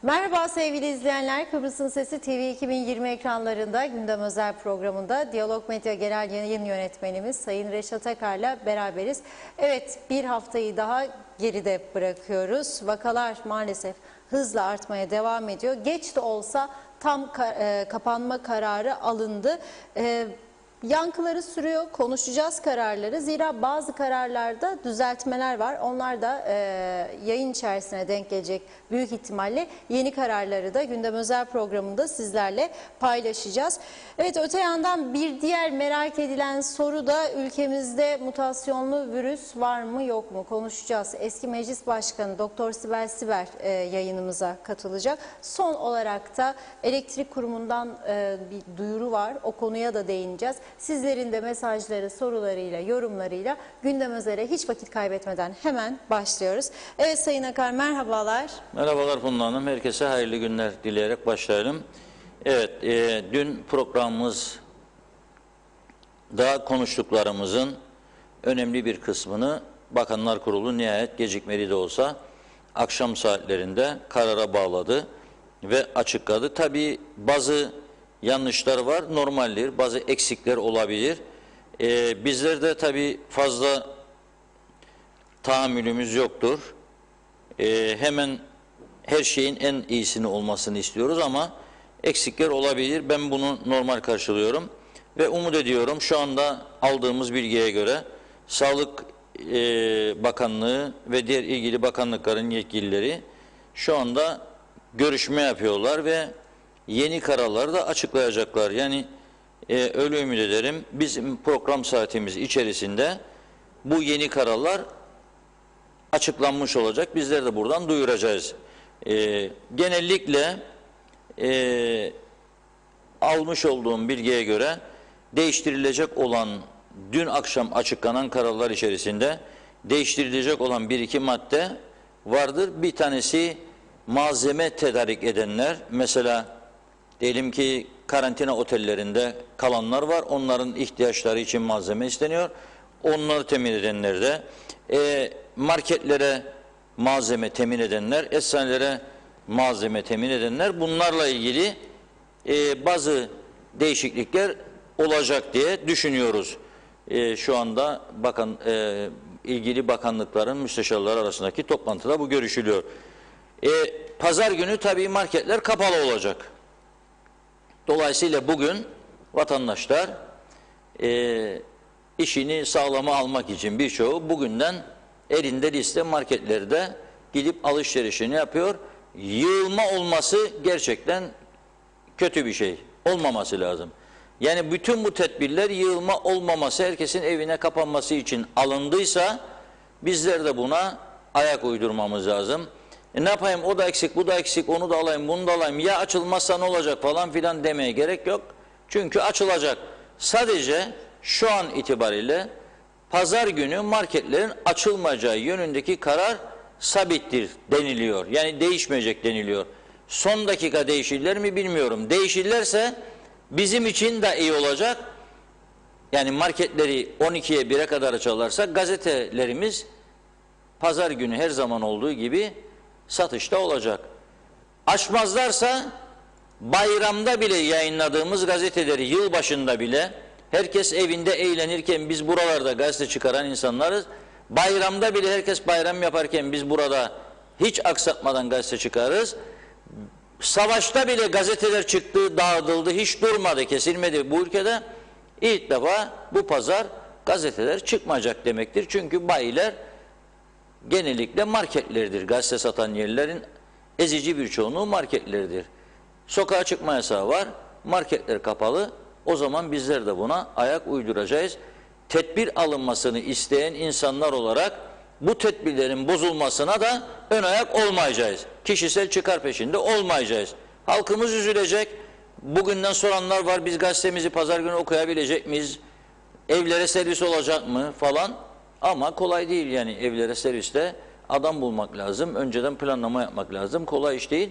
Merhaba sevgili izleyenler, Kıbrıs'ın Sesi TV 2020 ekranlarında gündem özel programında Diyalog Medya Genel Yayın Yönetmenimiz Sayın Reşat Akar'la beraberiz. Evet, bir haftayı daha geride bırakıyoruz. Vakalar maalesef hızla artmaya devam ediyor. Geç de olsa tam kapanma kararı alındı. Yankıları sürüyor, konuşacağız kararları. Zira bazı kararlarda düzeltmeler var. Onlar da yayın içerisine denk gelecek büyük ihtimalle. Yeni kararları da gündem özel programında sizlerle paylaşacağız. Evet, öte yandan bir diğer merak edilen soru da ülkemizde mutasyonlu virüs var mı yok mu konuşacağız. Eski Meclis Başkanı Doktor Sibel Siber yayınımıza katılacak. Son olarak da elektrik kurumundan bir duyuru var. O konuya da değineceğiz. Sizlerin de mesajları, sorularıyla, yorumlarıyla gündem özele hiç vakit kaybetmeden hemen başlıyoruz. Evet Sayın Akar, merhabalar. Merhabalar Funda Hanım. Herkese hayırlı günler dileyerek başlayalım. Evet, dün programımızda konuştuklarımızın önemli bir kısmını Bakanlar Kurulu nihayet gecikmeli de olsa akşam saatlerinde karara bağladı ve açıkladı. Tabii bazı yanlışlar var, normaldir. Bazı eksikler olabilir. Bizlerde tabii fazla tahammülümüz yoktur. Hemen her şeyin en iyisini olmasını istiyoruz ama eksikler olabilir. Ben bunu normal karşılıyorum ve umut ediyorum şu anda aldığımız bilgiye göre Sağlık Bakanlığı ve diğer ilgili bakanlıkların yetkilileri şu anda görüşme yapıyorlar ve yeni kararları da açıklayacaklar. Yani öyle ümit ederim. Bizim program saatimiz içerisinde bu yeni kararlar açıklanmış olacak. Bizler de buradan duyuracağız. Genellikle almış olduğum bilgiye göre değiştirilecek olan dün akşam açıklanan kararlar içerisinde değiştirilecek olan bir iki madde vardır. Bir tanesi malzeme tedarik edenler, mesela diyelim ki karantina otellerinde kalanlar var. Onların ihtiyaçları için malzeme isteniyor. Onları temin edenler de marketlere malzeme temin edenler, eczanelere malzeme temin edenler, bunlarla ilgili bazı değişiklikler olacak diye düşünüyoruz. Şu anda ilgili bakanlıkların müsteşarları arasındaki toplantıda bu görüşülüyor. Pazar günü tabii marketler kapalı olacak. Dolayısıyla bugün vatandaşlar işini sağlama almak için birçoğu bugünden elinde liste marketlerde gidip alışverişini yapıyor. Yığılma olması gerçekten kötü bir şey. Olmaması lazım. Yani bütün bu tedbirler yığılma olmaması, herkesin evine kapanması için alındıysa bizler de buna ayak uydurmamız lazım. Ne yapayım, o da eksik, bu da eksik, onu da alayım, bunu da alayım, ya açılmazsa ne olacak falan filan demeye gerek yok. Çünkü açılacak. Sadece şu an itibariyle pazar günü marketlerin açılmayacağı yönündeki karar sabittir deniliyor. Yani değişmeyecek deniliyor. Son dakika değişirler mi bilmiyorum. Değişirlerse bizim için de iyi olacak. Yani marketleri 12'ye 1'e kadar açarlarsa gazetelerimiz pazar günü her zaman olduğu gibi satışta olacak. Açmazlarsa bayramda bile yayınladığımız gazeteleri, yılbaşında bile herkes evinde eğlenirken biz buralarda gazete çıkaran insanlarız. Bayramda bile herkes bayram yaparken biz burada hiç aksatmadan gazete çıkarırız. Savaşta bile gazeteler çıktı, dağıtıldı, hiç durmadı, kesilmedi bu ülkede. İlk defa bu pazar gazeteler çıkmayacak demektir. Çünkü bayiler genellikle marketlerdir. Gazete satan yerlerin ezici bir çoğunluğu marketlerdir. Sokağa çıkma yasağı var, marketler kapalı. O zaman bizler de buna ayak uyduracağız. Tedbir alınmasını isteyen insanlar olarak bu tedbirlerin bozulmasına da ön ayak olmayacağız. Kişisel çıkar peşinde olmayacağız. Halkımız üzülecek. Bugünden soranlar var, biz gazetemizi pazar günü okuyabilecek miyiz? Evlere servis olacak mı falan. Ama kolay değil yani, evlere serviste adam bulmak lazım. Önceden planlama yapmak lazım. Kolay iş değil.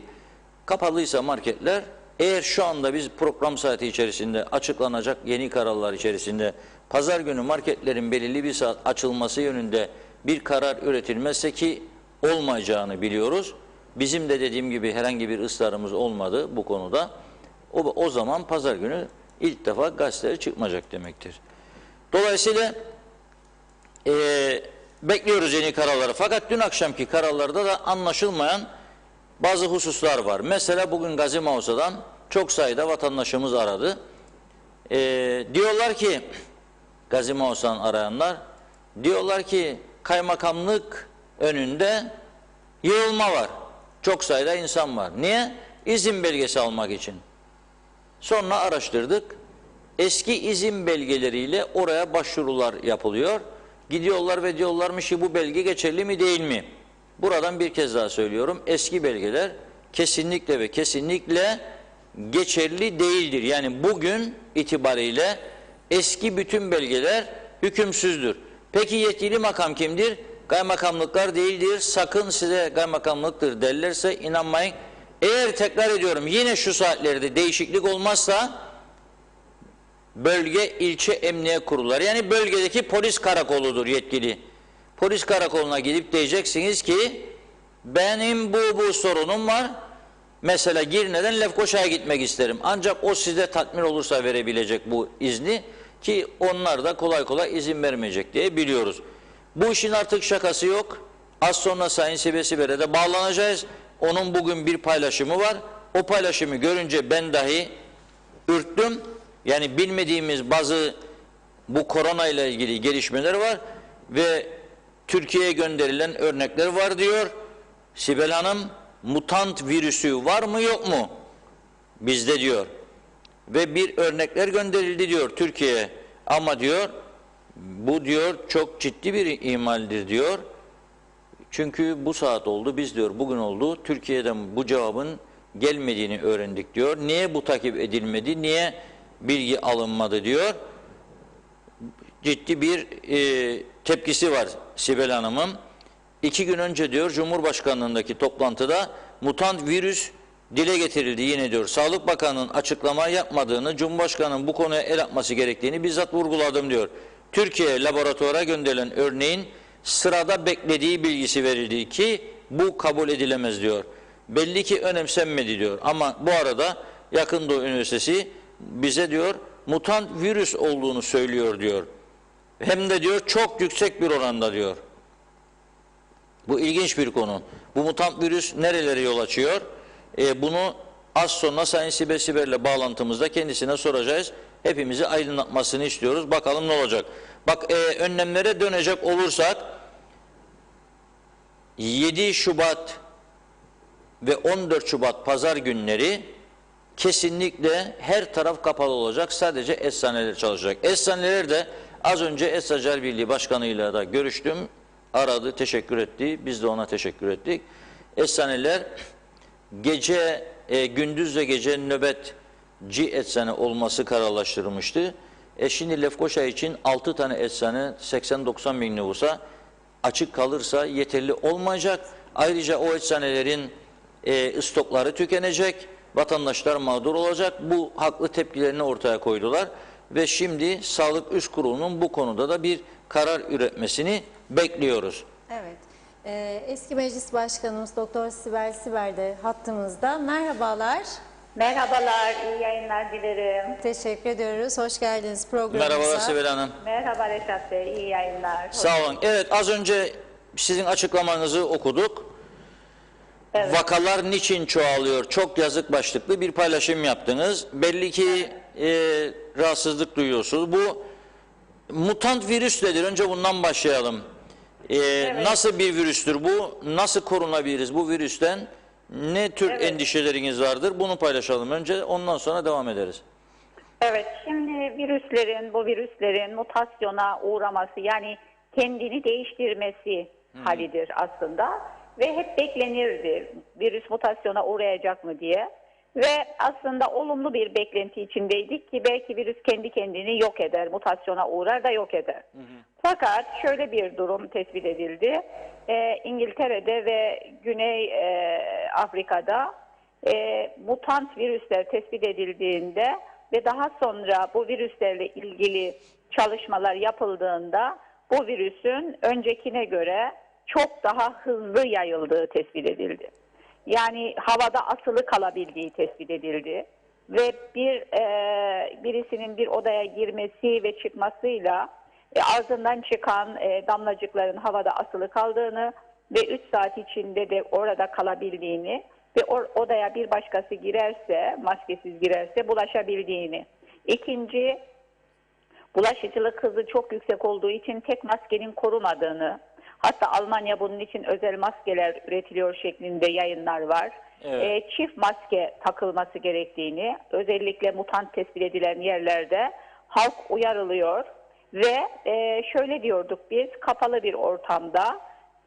Kapalıysa marketler, eğer şu anda biz program saati içerisinde açıklanacak yeni kararlar içerisinde pazar günü marketlerin belirli bir saat açılması yönünde bir karar üretilmezse, ki olmayacağını biliyoruz. bizim de dediğim gibi herhangi bir ısrarımız olmadı bu konuda. O zaman pazar günü ilk defa gazetelere çıkmayacak demektir. Dolayısıyla bekliyoruz yeni kararları. Fakat dün akşamki kararlarda da anlaşılmayan bazı hususlar var. Mesela bugün Gazi Mausa'dan çok sayıda vatandaşımız aradı. Diyorlar ki, Gazi Mausa'dan arayanlar, diyorlar ki kaymakamlık önünde yığılma var. Çok sayıda insan var. Niye? İzin belgesi almak için. Sonra araştırdık. Eski izin belgeleriyle oraya başvurular yapılıyor. Gidiyorlar ve diyorlarmış ki bu belge geçerli mi değil mi? Buradan bir kez daha söylüyorum. Eski belgeler kesinlikle ve kesinlikle geçerli değildir. Yani bugün itibariyle eski bütün belgeler hükümsüzdür. Peki yetkili makam kimdir? Kaymakamlıklar değildir. Sakın size kaymakamlıktır derlerse inanmayın. Eğer tekrar ediyorum yine şu saatlerde değişiklik olmazsa bölge ilçe emniyet kurulları, yani bölgedeki polis karakoludur yetkili. Polis karakoluna gidip diyeceksiniz ki benim bu sorunum var. Mesela Girne'den Lefkoşa'ya gitmek isterim. Ancak o size tatmin olursa verebilecek bu izni, ki onlar da kolay kolay izin vermeyecek diye biliyoruz. Bu işin artık şakası yok. Az sonra Sayın Sibel'e de bağlanacağız. Onun bugün bir paylaşımı var. O paylaşımı görünce ben dahi ürktüm. Yani bilmediğimiz bazı bu korona ile ilgili gelişmeler var ve Türkiye'ye gönderilen örnekler var diyor. Sibel Hanım, mutant virüsü var mı yok mu? Bizde diyor. Ve bir örnekler gönderildi diyor Türkiye'ye. Ama diyor bu diyor çok ciddi bir ihmaldir diyor. Çünkü bu saat oldu, biz diyor bugün oldu. Türkiye'den bu cevabın gelmediğini öğrendik diyor. Niye bu takip edilmedi? Niye bilgi alınmadı diyor. Ciddi bir tepkisi var Sibel Hanım'ın. 2 gün önce diyor Cumhurbaşkanlığındaki toplantıda mutant virüs dile getirildi yine diyor. Sağlık Bakanı'nın açıklama yapmadığını, Cumhurbaşkanı'nın bu konuya el atması gerektiğini bizzat vurguladım diyor. Türkiye laboratuvara gönderilen örneğin sırada beklediği bilgisi verildi ki bu kabul edilemez diyor. Belli ki önemsenmedi diyor. Ama bu arada Yakın Doğu Üniversitesi bize diyor mutant virüs olduğunu söylüyor diyor. Hem de diyor çok yüksek bir oranda diyor. Bu ilginç bir konu. Bu mutant virüs nerelere yol açıyor? Bunu az sonra Sayın Sibel'le bağlantımızda kendisine soracağız. Hepimizi aydınlatmasını istiyoruz. Bakalım ne olacak. Bak önlemlere dönecek olursak 7 Şubat ve 14 Şubat pazar günleri kesinlikle her taraf kapalı olacak. Sadece eczaneler çalışacak. Eczaneler de az önce Eczacılar Birliği Başkanı'yla da görüştüm. Aradı, teşekkür etti. Biz de ona teşekkür ettik. Eczaneler gece, gündüz ve gece nöbetçi eczane olması kararlaştırılmıştı. Şimdi Lefkoşa için 6 tane eczane 80-90 bin nüfusa açık kalırsa yeterli olmayacak. Ayrıca o eczanelerin stokları tükenecek. Vatandaşlar mağdur olacak. Bu haklı tepkilerini ortaya koydular. Ve şimdi Sağlık Üst Kurulu'nun bu konuda da bir karar üretmesini bekliyoruz. Evet. Eski Meclis Başkanımız Doktor Sibel de hattımızda. Merhabalar. Merhabalar, iyi yayınlar dilerim. Teşekkür ediyoruz. Hoş geldiniz programımıza. Merhabalar Sibel Hanım. Merhaba Reşat Bey, iyi yayınlar. Sağ olun. Evet, az önce sizin açıklamanızı okuduk. Evet. Vakalar niçin çoğalıyor? Çok yazık başlıklı bir paylaşım yaptınız. Belli ki rahatsızlık duyuyorsunuz. Bu mutant virüs nedir? Önce bundan başlayalım. Evet. Nasıl bir virüstür bu? Nasıl korunabiliriz bu virüsten? Ne tür endişeleriniz vardır? Bunu paylaşalım önce. Ondan sonra devam ederiz. Evet, şimdi bu virüslerin mutasyona uğraması, yani kendini değiştirmesi halidir aslında. Ve hep beklenirdi virüs mutasyona uğrayacak mı diye. Ve aslında olumlu bir beklenti içindeydik ki belki virüs kendi kendini yok eder, mutasyona uğrar da yok eder. Fakat şöyle bir durum tespit edildi. İngiltere'de ve Güney Afrika'da mutant virüsler tespit edildiğinde ve daha sonra bu virüslerle ilgili çalışmalar yapıldığında bu virüsün öncekine göre çok daha hızlı yayıldığı tespit edildi. yani havada asılı kalabildiği tespit edildi. Ve birisinin bir odaya girmesi ve çıkmasıyla ağzından çıkan damlacıkların havada asılı kaldığını ve 3 saat içinde de orada kalabildiğini ve odaya bir başkası girerse, maskesiz girerse bulaşabildiğini. İkinci, bulaşıcılık hızı çok yüksek olduğu için tek maskenin korumadığını, hatta Almanya bunun için özel maskeler üretiliyor şeklinde yayınlar var. Evet. Çift maske takılması gerektiğini, özellikle mutant tespit edilen yerlerde halk uyarılıyor ve şöyle diyorduk biz, kapalı bir ortamda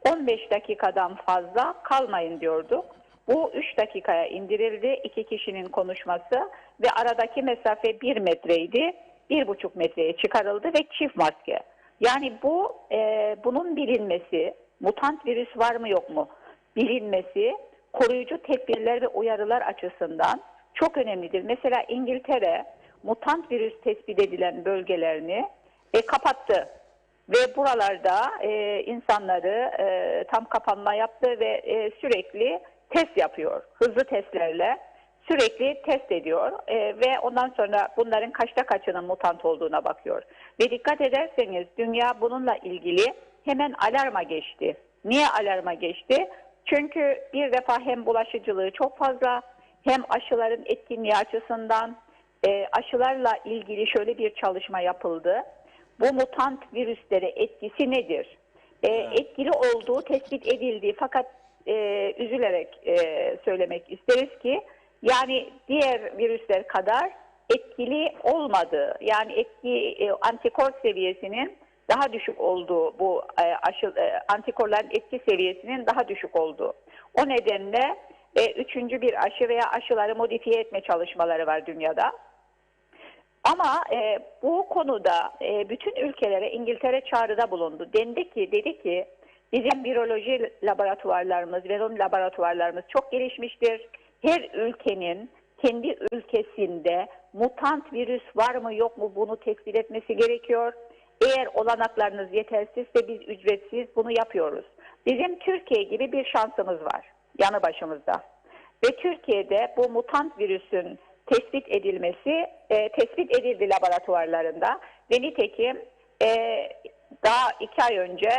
15 dakikadan fazla kalmayın diyorduk. Bu 3 dakikaya indirildi, 2 kişinin konuşması ve aradaki mesafe 1 metreydi, 1,5 metreye çıkarıldı ve çift maske. Yani bunun bilinmesi, mutant virüs var mı yok mu bilinmesi, koruyucu tedbirler ve uyarılar açısından çok önemlidir. Mesela İngiltere mutant virüs tespit edilen bölgelerini kapattı ve buralarda insanları tam kapanma yaptı ve sürekli test yapıyor. Hızlı testlerle sürekli test ediyor ve ondan sonra bunların kaçta kaçının mutant olduğuna bakıyor. Ve dikkat ederseniz dünya bununla ilgili hemen alarma geçti. Niye alarma geçti? Çünkü bir defa hem bulaşıcılığı çok fazla, hem aşıların etkinliği açısından aşılarla ilgili şöyle bir çalışma yapıldı. Bu mutant virüslere etkisi nedir? Etkili olduğu tespit edildi, fakat üzülerek söylemek isteriz ki yani diğer virüsler kadar etkili olmadı. Yani antikor seviyesinin daha düşük olduğu, bu antikorların etki seviyesinin daha düşük olduğu. O nedenle üçüncü bir aşı veya aşıları modifiye etme çalışmaları var dünyada. Ama bu konuda bütün ülkelere İngiltere çağrıda bulundu. Dedi ki bizim viroloji laboratuvarlarımız, venom laboratuvarlarımız çok gelişmiştir. Her ülkenin kendi ülkesinde mutant virüs var mı yok mu bunu tespit etmesi gerekiyor. Eğer olanaklarınız yetersizse biz ücretsiz bunu yapıyoruz. Bizim Türkiye gibi bir şansımız var yanı başımızda. Ve Türkiye'de bu mutant virüsün tespit tespit edildi laboratuvarlarında. Ve nitekim daha 2 ay önce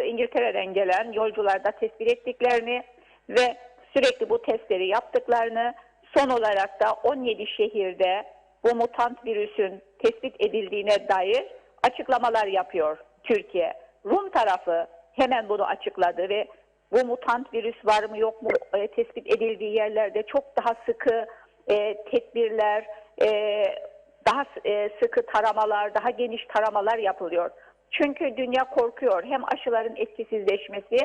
İngiltere'den gelen yolcularda tespit ettiklerini ve sürekli bu testleri yaptıklarını, son olarak da 17 şehirde bu mutant virüsün tespit edildiğine dair açıklamalar yapıyor Türkiye. Rum tarafı hemen bunu açıkladı ve bu mutant virüs var mı yok mu tespit edildiği yerlerde çok daha sıkı tedbirler, daha sıkı taramalar, daha geniş taramalar yapılıyor. Çünkü dünya korkuyor hem aşıların etkisizleşmesi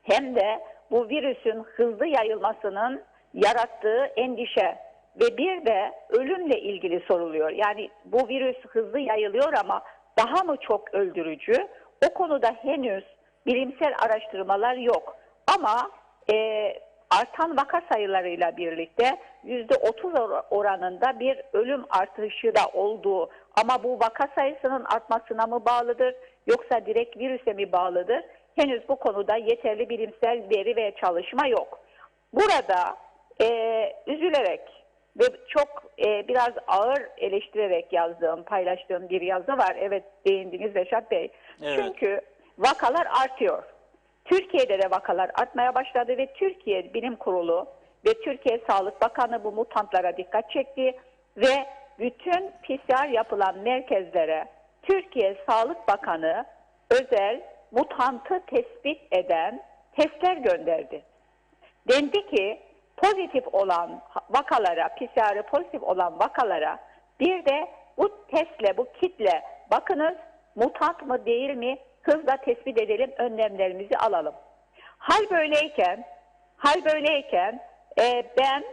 hem de bu virüsün hızlı yayılmasının yarattığı endişe ve bir de ölümle ilgili soruluyor. Yani bu virüs hızlı yayılıyor ama daha mı çok öldürücü? O konuda henüz bilimsel araştırmalar yok. Ama artan vaka sayılarıyla birlikte %30 oranında bir ölüm artışı da olduğu, ama bu vaka sayısının artmasına mı bağlıdır yoksa direkt virüse mi bağlıdır? Henüz bu konuda yeterli bilimsel veri ve çalışma yok. Burada üzülerek ve çok biraz ağır eleştirerek paylaştığım bir yazı var. Evet, değindiniz Reşat Bey. Evet. Çünkü vakalar artıyor. Türkiye'de de vakalar artmaya başladı ve Türkiye Bilim Kurulu ve Türkiye Sağlık Bakanı bu mutantlara dikkat çekti ve bütün PCR yapılan merkezlere Türkiye Sağlık Bakanı özel mutantı tespit eden testler gönderdi. Dendi ki pozitif olan vakalara, PCR'ı pozitif olan vakalara bir de bu testle, bu kitle bakınız, mutant mı değil mi hızla tespit edelim, önlemlerimizi alalım. Hal böyleyken ben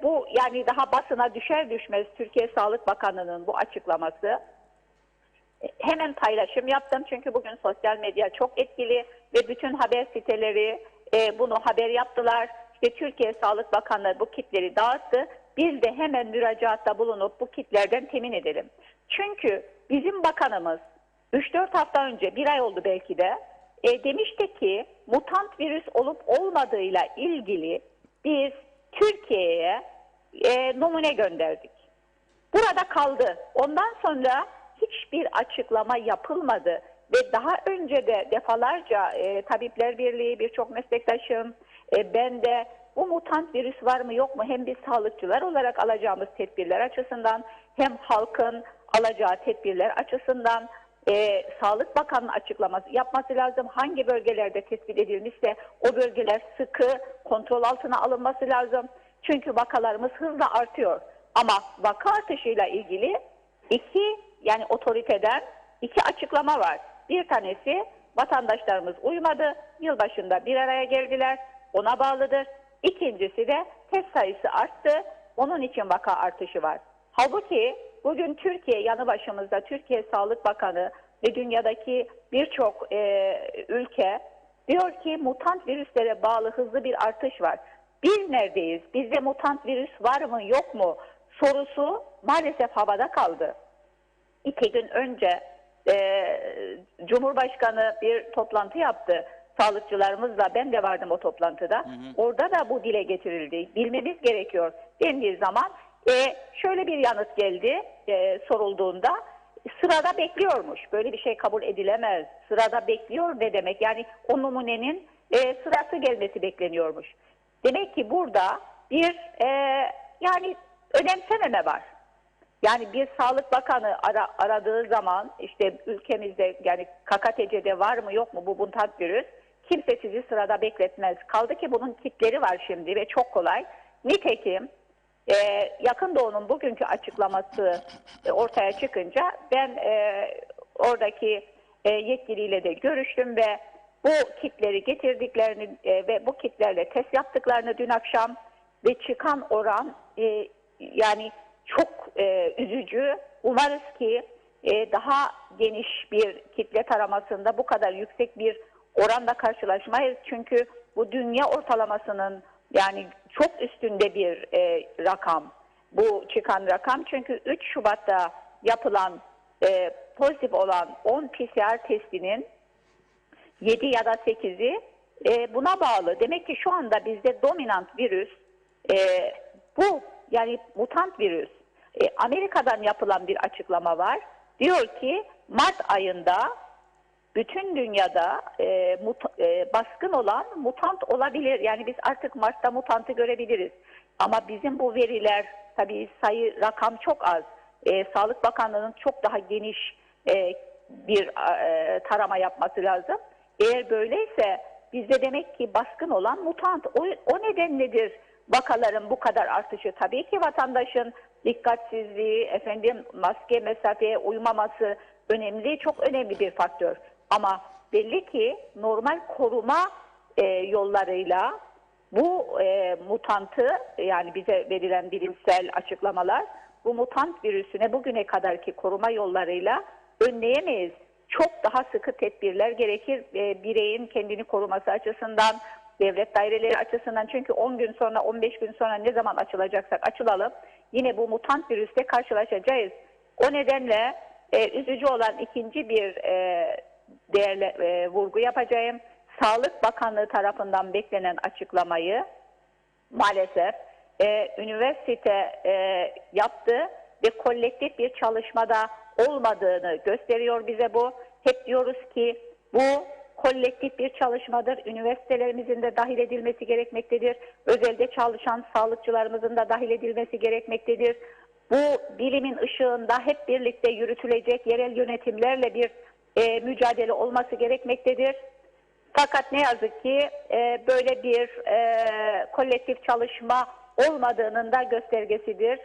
bu, yani daha basına düşer düşmez Türkiye Sağlık Bakanı'nın bu açıklaması, hemen paylaşım yaptım. Çünkü bugün sosyal medya çok etkili ve bütün haber siteleri bunu haber yaptılar. İşte Türkiye Sağlık Bakanlığı bu kitleri dağıttı. Biz de hemen müracaatta bulunup bu kitlerden temin edelim. Çünkü bizim bakanımız 3-4 hafta önce, 1 ay oldu belki de, demişti ki mutant virüs olup olmadığıyla ilgili biz Türkiye'ye numune gönderdik. Burada kaldı. Ondan sonra hiçbir açıklama yapılmadı ve daha önce de defalarca Tabipler Birliği, birçok meslektaşım, ben de bu mutant virüs var mı yok mu hem biz sağlıkçılar olarak alacağımız tedbirler açısından hem halkın alacağı tedbirler açısından Sağlık Bakanı'nın açıklaması yapması lazım. Hangi bölgelerde tespit edilmişse o bölgeler sıkı kontrol altına alınması lazım. Çünkü vakalarımız hızla artıyor. Ama vaka artışıyla ilgili yani otoriteden iki açıklama var. Bir tanesi vatandaşlarımız uymadı, yılbaşında bir araya geldiler, ona bağlıdır. İkincisi de test sayısı arttı, onun için vaka artışı var. Halbuki bugün Türkiye yanı başımızda, Türkiye Sağlık Bakanı ve dünyadaki birçok ülke diyor ki mutant virüslere bağlı hızlı bir artış var. Biz neredeyiz? Bizde mutant virüs var mı yok mu sorusu maalesef havada kaldı. 2 gün önce Cumhurbaşkanı bir toplantı yaptı. Sağlıkçılarımızla, ben de vardım o toplantıda. Orada da bu dile getirildi. Bilmemiz gerekiyor dendiği zaman şöyle bir yanıt geldi sorulduğunda. Sırada bekliyormuş. Böyle bir şey kabul edilemez. Sırada bekliyor ne demek? Yani o numunenin sırası gelmesi bekleniyormuş. Demek ki burada bir yani önemsememe var. Yani bir Sağlık Bakanı aradığı zaman işte ülkemizde yani KKTC'de var mı yok mu bu mutant virüs, kimse sizi sırada bekletmez. Kaldı ki bunun kitleri var şimdi ve çok kolay. Nitekim Yakın Doğu'nun bugünkü açıklaması ortaya çıkınca ben oradaki yetkiliyle de görüştüm ve bu kitleri getirdiklerini ve bu kitlerle test yaptıklarını dün akşam ve çıkan oran yani çok üzücü. Umarız ki daha geniş bir kitle taramasında bu kadar yüksek bir oranla karşılaşmayız. Çünkü bu dünya ortalamasının yani çok üstünde bir rakam. Bu çıkan rakam çünkü 3 Şubat'ta yapılan pozitif olan 10 PCR testinin 7 ya da 8'i buna bağlı. Demek ki şu anda bizde dominant virüs bu yani mutant virüs. Amerika'dan yapılan bir açıklama var. Diyor ki Mart ayında bütün dünyada baskın olan mutant olabilir. Yani biz artık Mart'ta mutantı görebiliriz. Ama bizim bu veriler tabii rakam çok az. Sağlık Bakanlığı'nın çok daha geniş bir tarama yapması lazım. Eğer böyleyse bizde demek ki baskın olan mutant. O nedenledir vakaların bu kadar artışı. Tabii ki vatandaşın dikkatsizliği, maske mesafeye uymaması önemli, çok önemli bir faktör. Ama belli ki normal koruma yollarıyla bu mutantı yani bize verilen bilimsel açıklamalar bu mutant virüsüne bugüne kadarki koruma yollarıyla önleyemeyiz. Çok daha sıkı tedbirler gerekir bireyin kendini koruması açısından, devlet daireleri açısından. Çünkü 10 gün sonra 15 gün sonra ne zaman açılacaksak açılalım yine bu mutant virüste karşılaşacağız. O nedenle üzücü olan ikinci bir vurgu yapacağım. Sağlık Bakanlığı tarafından beklenen açıklamayı maalesef üniversite yaptı ve kolektif bir çalışmada olmadığını gösteriyor bize bu. Hep diyoruz ki bu kolektif bir çalışmadır. Üniversitelerimizin de dahil edilmesi gerekmektedir. Özelde çalışan sağlıkçılarımızın da dahil edilmesi gerekmektedir. Bu bilimin ışığında hep birlikte yürütülecek yerel yönetimlerle bir mücadele olması gerekmektedir. Fakat ne yazık ki böyle bir kolektif çalışma olmadığının da göstergesidir.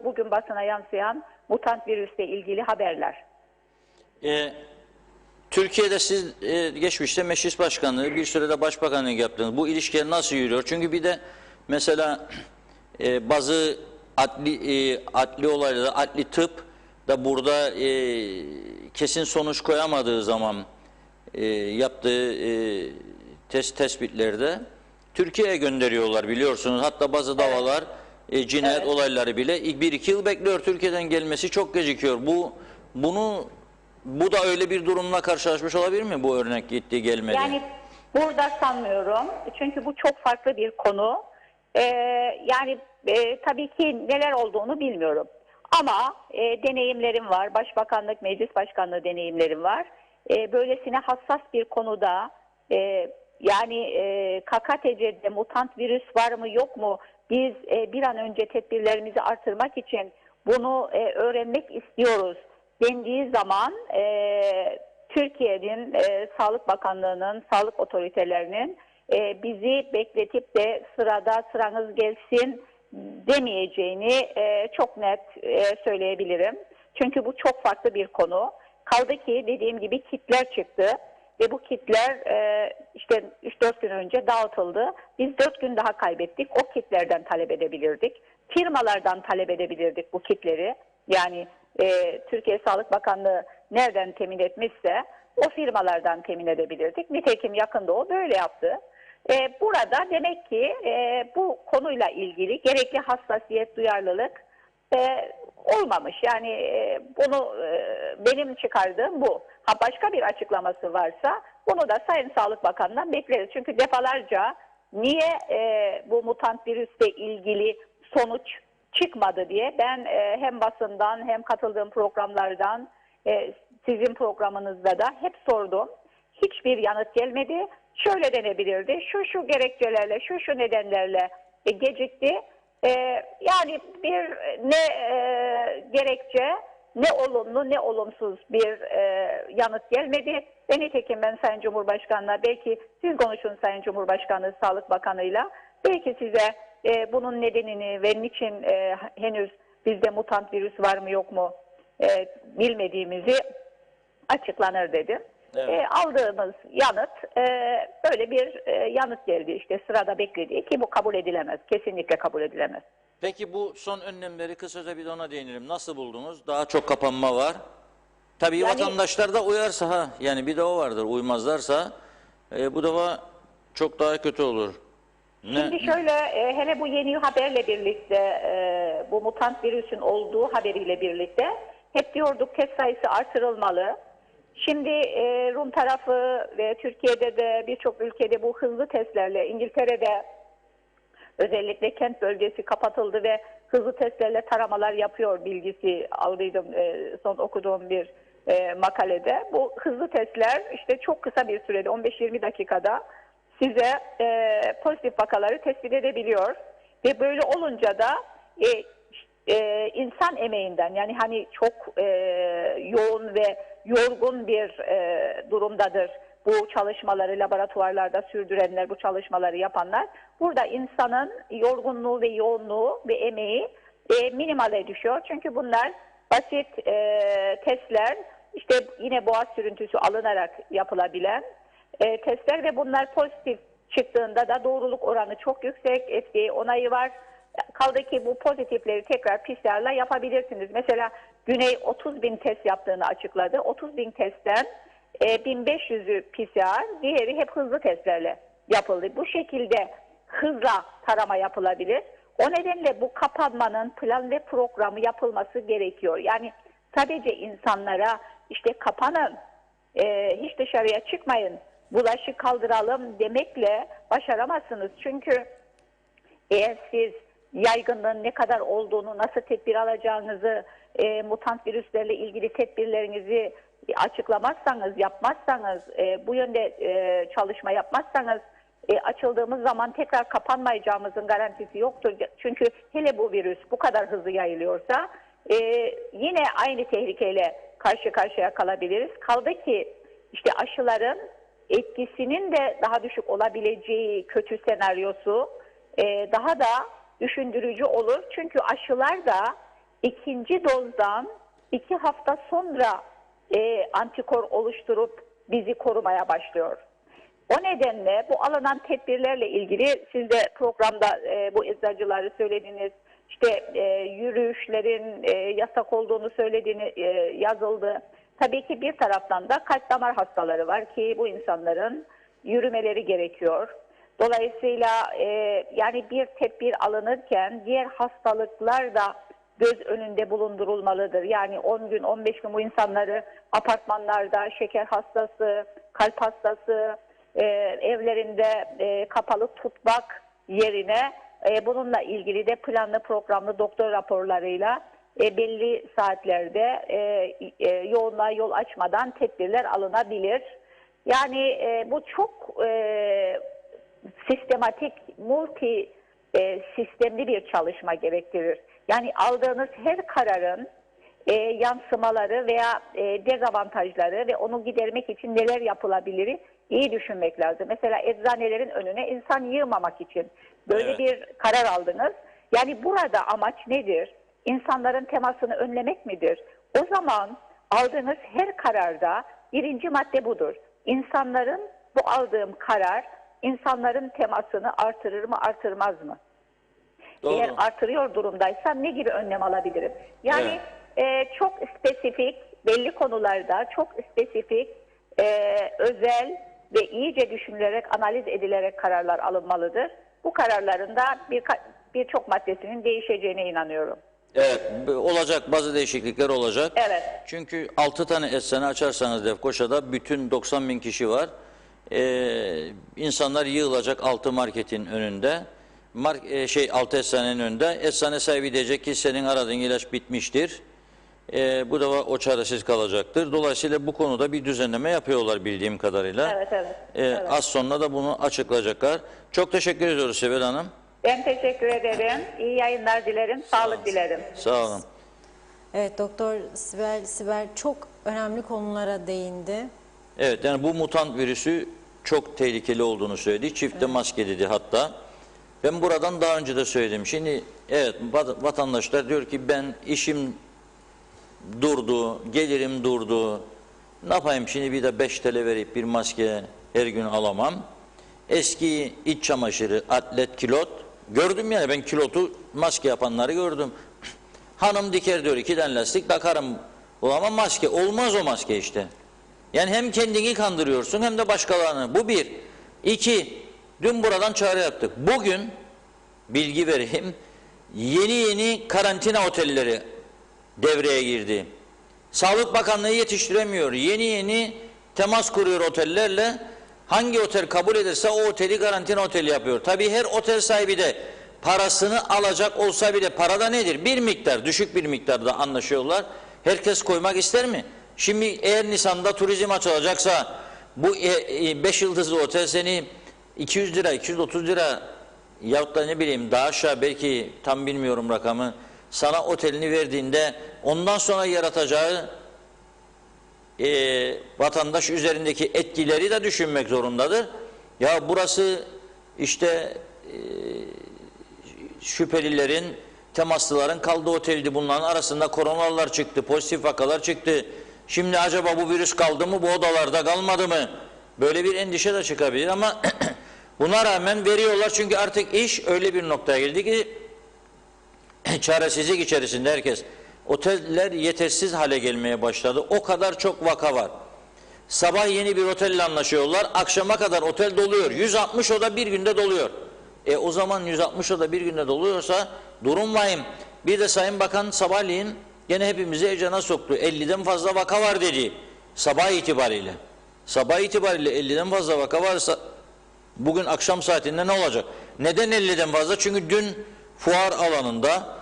Bugün basına yansıyan mutant virüsle ilgili haberler. Türkiye'de siz geçmişte meclis başkanlığı, bir sürede başbakanlık yaptınız. Bu ilişkiler nasıl yürüyor? Çünkü bir de mesela bazı adli olaylarda, adli tıp da burada kesin sonuç koyamadığı zaman yaptığı tespitlerde Türkiye'ye gönderiyorlar biliyorsunuz. Hatta bazı davalar cinayet olayları bile 1-2 yıl bekliyor. Türkiye'den gelmesi çok gecikiyor. Bunu Bu da öyle bir durumla karşılaşmış olabilir mi? Bu örnek gitti gelmedi. Yani burada sanmıyorum. Çünkü bu çok farklı bir konu. Yani tabii ki neler olduğunu bilmiyorum. Ama deneyimlerim var. Başbakanlık, meclis başkanlığı deneyimlerim var. Böylesine hassas bir konuda yani KKTC'de mutant virüs var mı yok mu? Biz bir an önce tedbirlerimizi artırmak için bunu öğrenmek istiyoruz dendiği zaman Türkiye'nin Sağlık Bakanlığı'nın, sağlık otoritelerinin bizi bekletip de sırada sıranız gelsin demeyeceğini çok net söyleyebilirim. Çünkü bu çok farklı bir konu. Kaldı ki dediğim gibi kitler çıktı ve bu kitler işte 3-4 gün önce dağıtıldı. Biz 4 gün daha kaybettik. O kitlerden talep edebilirdik. Firmalardan talep edebilirdik bu kitleri. Yani Türkiye Sağlık Bakanlığı nereden temin etmişse o firmalardan temin edebilirdik. Nitekim yakında o böyle yaptı. Burada demek ki bu konuyla ilgili gerekli hassasiyet, duyarlılık olmamış. Yani bunu benim çıkardığım bu. Ha başka bir açıklaması varsa bunu da Sayın Sağlık Bakanı'ndan bekleriz. Çünkü defalarca niye bu mutant virüsle ilgili sonuç çıkmadı diye ben hem basından hem katıldığım programlardan sizin programınızda da hep sordum. Hiçbir yanıt gelmedi. Şöyle denebilirdi. Şu gerekçelerle, şu nedenlerle gecikti. Yani bir gerekçe, ne olumlu ne olumsuz bir yanıt gelmedi. Ve nitekim ben Sayın Cumhurbaşkanı'na, belki siz konuşun Sayın Cumhurbaşkanı, Sağlık Bakanı'yla, belki size bunun nedenini ve niçin henüz bizde mutant virüs var mı yok mu bilmediğimizi açıklanır dedim. Evet. Aldığımız yanıt böyle bir yanıt geldi, işte sırada beklediği, ki bu kabul edilemez. Kesinlikle kabul edilemez. Peki bu son önlemleri kısaca bir de ona değinelim. Nasıl buldunuz? Daha çok kapanma var. Tabii Yani, vatandaşlar da uyarsa yani bir de o vardır. Uymazlarsa bu defa çok daha kötü olur. Şimdi şöyle hele bu yeni haberle birlikte bu mutant virüsün olduğu haberiyle birlikte hep diyorduk test sayısı artırılmalı. Şimdi Rum tarafı ve Türkiye'de de birçok ülkede bu hızlı testlerle, İngiltere'de özellikle kent bölgesi kapatıldı ve hızlı testlerle taramalar yapıyor bilgisi aldıydım son okuduğum bir makalede. Bu hızlı testler işte çok kısa bir sürede 15-20 dakikada size pozitif vakaları tespit edebiliyor. Ve böyle olunca da insan emeğinden, yani hani çok yoğun ve yorgun bir durumdadır bu çalışmaları laboratuvarlarda sürdürenler, bu çalışmaları yapanlar. Burada insanın yorgunluğu ve yoğunluğu ve emeği minimale düşüyor. Çünkü bunlar basit testler, işte yine boğaz sürüntüsü alınarak yapılabilen testler ve bunlar pozitif çıktığında da doğruluk oranı çok yüksek, FDA onayı var. Kaldı ki bu pozitifleri tekrar PCR'la yapabilirsiniz. Mesela Güney 30.000 test yaptığını açıkladı. 30.000 testten 1500'ü PCR, diğeri hep hızlı testlerle yapıldı. Bu şekilde hızla tarama yapılabilir. O nedenle bu kapanmanın plan ve programı yapılması gerekiyor. Yani sadece insanlara işte kapanın, hiç dışarıya çıkmayın, bulaşı kaldıralım demekle başaramazsınız. Çünkü eğer siz yaygınlığın ne kadar olduğunu, nasıl tedbir alacağınızı, mutant virüslerle ilgili tedbirlerinizi açıklamazsanız, yapmazsanız, bu yönde çalışma yapmazsanız açıldığımız zaman tekrar kapanmayacağımızın garantisi yoktur. Çünkü hele bu virüs bu kadar hızlı yayılıyorsa yine aynı tehlikeyle karşı karşıya kalabiliriz. Kaldı ki işte aşıların etkisinin de daha düşük olabileceği kötü senaryosu daha da düşündürücü olur. Çünkü aşılar da ikinci dozdan 2 hafta sonra antikor oluşturup bizi korumaya başlıyor. O nedenle bu alınan tedbirlerle ilgili siz de programda bu eczacıları söylediniz. İşte yürüyüşlerin yasak olduğunu söylediğini yazıldı. Tabii ki bir taraftan da kalp damar hastaları var ki bu insanların yürümeleri gerekiyor. Dolayısıyla yani bir tedbir alınırken diğer hastalıklar da göz önünde bulundurulmalıdır. Yani 10 gün 15 gün bu insanları apartmanlarda şeker hastası, kalp hastası, evlerinde kapalı tutmak yerine bununla ilgili de planlı programlı doktor raporlarıyla belli saatlerde yoğunluğa yol açmadan tedbirler alınabilir. Yani bu çok sistematik, multi sistemli bir çalışma gerektirir. Yani aldığınız her kararın yansımaları veya dezavantajları ve onu gidermek için neler yapılabilir iyi düşünmek lazım. Mesela eczanelerin önüne insan yığmamak için böyle Evet. bir karar aldınız. Yani burada amaç nedir? İnsanların temasını önlemek midir? O zaman aldığınız her kararda birinci madde budur. İnsanların bu aldığım karar insanların temasını artırır mı artırmaz mı? Doğru. Eğer artırıyor durumdaysa ne gibi önlem alabilirim? Yani çok spesifik, belli konularda çok spesifik, özel ve iyice düşünülerek, analiz edilerek kararlar alınmalıdır. Bu kararların da birçok maddesinin değişeceğine inanıyorum. Evet, olacak, bazı değişiklikler olacak. Evet. Çünkü 6 tane eczane açarsanız Lefkoşa'da bütün 90 bin kişi var. İnsanlar yığılacak 6 marketin önünde. 6 eczanenin önünde. Eczane sahibi diyecek ki senin aradığın ilaç bitmiştir. Bu da o çaresiz kalacaktır. Dolayısıyla bu konuda bir düzenleme yapıyorlar bildiğim kadarıyla. Evet, evet. Az sonra da bunu açıklayacaklar. Çok teşekkür ediyoruz Sibel Hanım. Ben teşekkür ederim. İyi yayınlar dilerim. Sağlık dilerim. Sağ olun. Evet, Doktor Sibel çok önemli konulara değindi. Evet, yani bu mutant virüsü çok tehlikeli olduğunu söyledi. Çifte maske dedi hatta. Ben buradan daha önce de söyledim. Şimdi evet, vatandaşlar diyor ki ben işim durdu, gelirim durdu. Ne yapayım şimdi, bir de 5 TL verip bir maske her gün alamam. Eski iç çamaşırı, atlet, kilot gördüm, yani ben kilotu maske yapanları gördüm. Hanım diker diyor, 2 tane lastik takarım. Ama maske olmaz, o maske işte. Yani hem kendini kandırıyorsun hem de başkalarını. Bu bir. 2. Dün buradan çağrı yaptık. Bugün bilgi vereyim. Yeni karantina otelleri devreye girdi. Sağlık Bakanlığı yetiştiremiyor. Yeni temas kuruyor otellerle. Hangi otel kabul ederse o oteli karantina oteli yapıyor. Tabii her otel sahibi de parasını alacak olsa bile, parada nedir? Bir miktar, düşük bir miktarda anlaşıyorlar. Herkes koymak ister mi? Şimdi eğer Nisan'da turizm açılacaksa bu 5 yıldızlı otel seni 200 lira, 230 lira yahut da ne bileyim daha aşağı, belki tam bilmiyorum rakamı, sana otelini verdiğinde ondan sonra yaratacağı vatandaş üzerindeki etkileri de düşünmek zorundadır. Ya burası işte şüphelilerin, temaslıların kaldığı oteldi. Bunların arasında koronalar çıktı, pozitif vakalar çıktı. Şimdi acaba bu virüs kaldı mı, bu odalarda kalmadı mı? Böyle bir endişe de çıkabilir ama buna rağmen veriyorlar, çünkü artık iş öyle bir noktaya geldi ki çaresizlik içerisinde herkes. Oteller yetersiz hale gelmeye başladı. O kadar çok vaka var. Sabah yeni bir otelle anlaşıyorlar. Akşama kadar otel doluyor. 160 oda bir günde doluyor. O zaman 160 oda bir günde doluyorsa durum vahim. Bir de Sayın Bakan sabahleyin gene hepimizi heyecana soktu. 50'den fazla vaka var dedi. Sabah itibariyle. Sabah itibariyle 50'den fazla vaka varsa bugün akşam saatinde ne olacak? Neden 50'den fazla? Çünkü dün fuar alanında,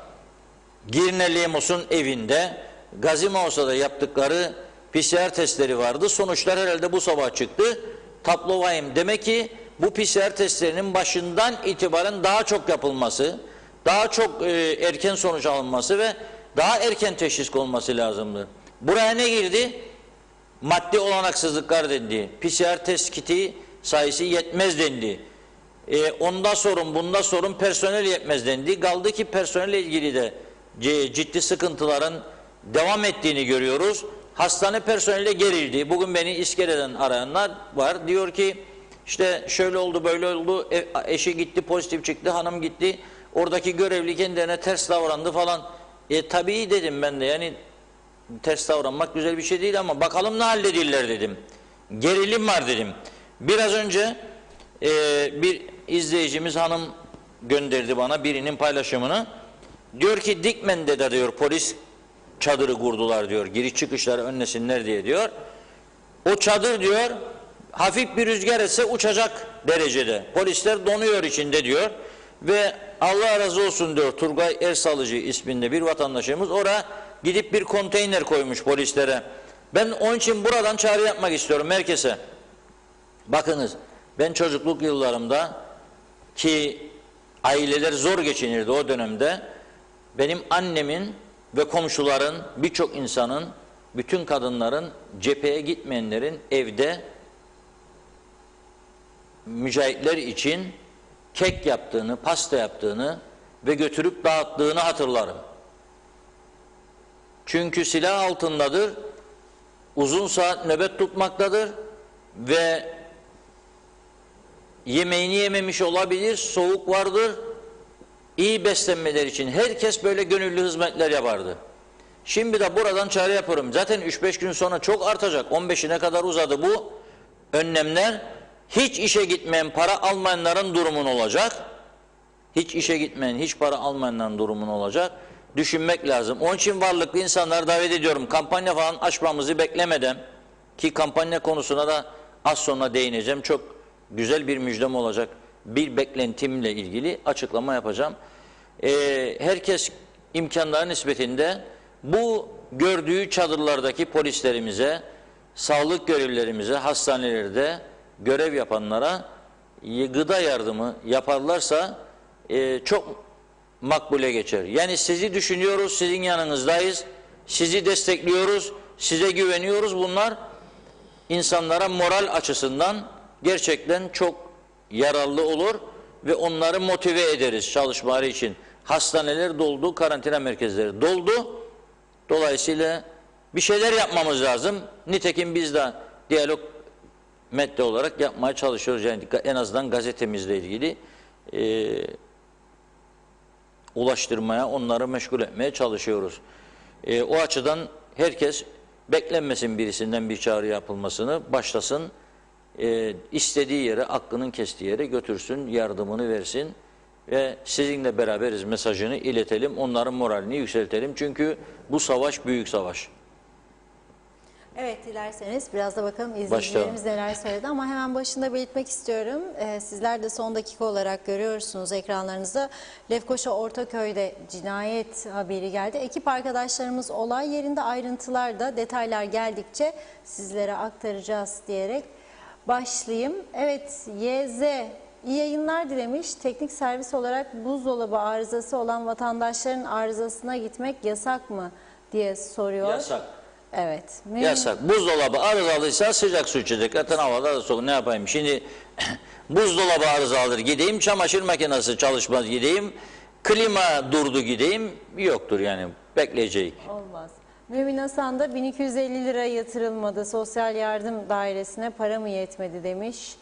Girne Lemos'un evinde, Gazimaosa'da yaptıkları PCR testleri vardı. Sonuçlar herhalde bu sabah çıktı. Tablo vahim. Demek ki bu PCR testlerinin başından itibaren daha çok yapılması, daha çok erken sonuç alınması ve daha erken teşhis konulması lazımdı. Buraya ne girdi? Maddi olanaksızlıklar dendi. PCR test kiti sayısı yetmez dendi. Onda sorun, bunda sorun, personel yetmez dendi. Kaldı ki personelle ilgili de ciddi sıkıntıların devam ettiğini görüyoruz. Hastane personeli gerildi. Bugün beni İskele'den arayanlar var. Diyor ki işte şöyle oldu, böyle oldu. Eşi gitti, pozitif çıktı. Hanım gitti. Oradaki görevli kendilerine ters davrandı falan. Tabii dedim ben de, yani ters davranmak güzel bir şey değil ama bakalım ne hallederler dedim. Gerilim var dedim. Biraz önce bir izleyicimiz hanım gönderdi bana birinin paylaşımını. Diyor ki Dikmen'de de diyor polis çadırı kurdular diyor. Giriş çıkışları önlesinler diye diyor. O çadır diyor hafif bir rüzgar etse uçacak derecede. Polisler donuyor içinde diyor. Ve Allah razı olsun diyor Turgay Ersalıcı isminde bir vatandaşımız oraya gidip bir konteyner koymuş polislere. Ben onun için buradan çağrı yapmak istiyorum herkese. Bakınız ben çocukluk yıllarımda ki aileler zor geçinirdi o dönemde. Benim annemin ve komşuların birçok insanın, bütün kadınların cepheye gitmeyenlerin evde mücahitler için kek yaptığını, pasta yaptığını ve götürüp dağıttığını hatırlarım. Çünkü silah altındadır, uzun saat nöbet tutmaktadır ve yemeğini yememiş olabilir, soğuk vardır. İyi beslenmeler için herkes böyle gönüllü hizmetler yapardı. Şimdi de buradan çağrı yapıyorum. Zaten 3-5 gün sonra çok artacak. 15'ine kadar uzadı bu önlemler. Hiç işe gitmeyen, para almayanların durumun olacak. Hiç işe gitmeyen, hiç para almayanların durumun olacak. Düşünmek lazım. Onun için varlıklı insanları davet ediyorum. Kampanya falan açmamızı beklemeden ki kampanya konusuna da az sonra değineceğim. Çok güzel bir müjdem olacak. Bir beklentimle ilgili açıklama yapacağım. Herkes imkanları nispetinde bu gördüğü çadırlardaki polislerimize, sağlık görevlilerimize, hastanelerde görev yapanlara gıda yardımı yaparlarsa çok makbule geçer. Yani sizi düşünüyoruz, sizin yanınızdayız, sizi destekliyoruz, size güveniyoruz. Bunlar insanlara moral açısından gerçekten çok yararlı olur ve onları motive ederiz çalışmaları için. Hastaneler doldu, karantina merkezleri doldu. Dolayısıyla bir şeyler yapmamız lazım. Nitekim biz de diyalog metni olarak yapmaya çalışıyoruz. Yani en azından gazetemizle ilgili ulaştırmaya, onları meşgul etmeye çalışıyoruz. O açıdan herkes beklenmesin birisinden bir çağrı yapılmasını, başlasın, istediği yere, aklının kestiği yere götürsün, yardımını versin ve sizinle beraberiz mesajını iletelim, onların moralini yükseltelim. Çünkü bu savaş büyük savaş. Evet, dilerseniz biraz da bakalım izleyicilerimiz neler söyledi ama hemen başında belirtmek istiyorum. Sizler de son dakika olarak görüyorsunuz ekranlarınızda. Lefkoşa Ortaköy'de cinayet haberi geldi. Ekip arkadaşlarımız olay yerinde, ayrıntılarda detaylar geldikçe sizlere aktaracağız diyerek başlayayım. Evet, YZ iyi yayınlar dilemiş. Teknik servis olarak buzdolabı arızası olan vatandaşların arızasına gitmek yasak mı diye soruyor. Yasak. Evet. Yasak. Buzdolabı arızalıysa sıcak su içecek. Zaten havada da soğuk. Ne yapayım? Şimdi buzdolabı arızalıdır. Gideyim çamaşır makinesi çalışmaz gideyim. Klima durdu gideyim. Yoktur yani. Bekleyecek. Olmaz. Mümin Hasan da 1250 lira yatırılmadı. Sosyal yardım dairesine para mı yetmedi demiş.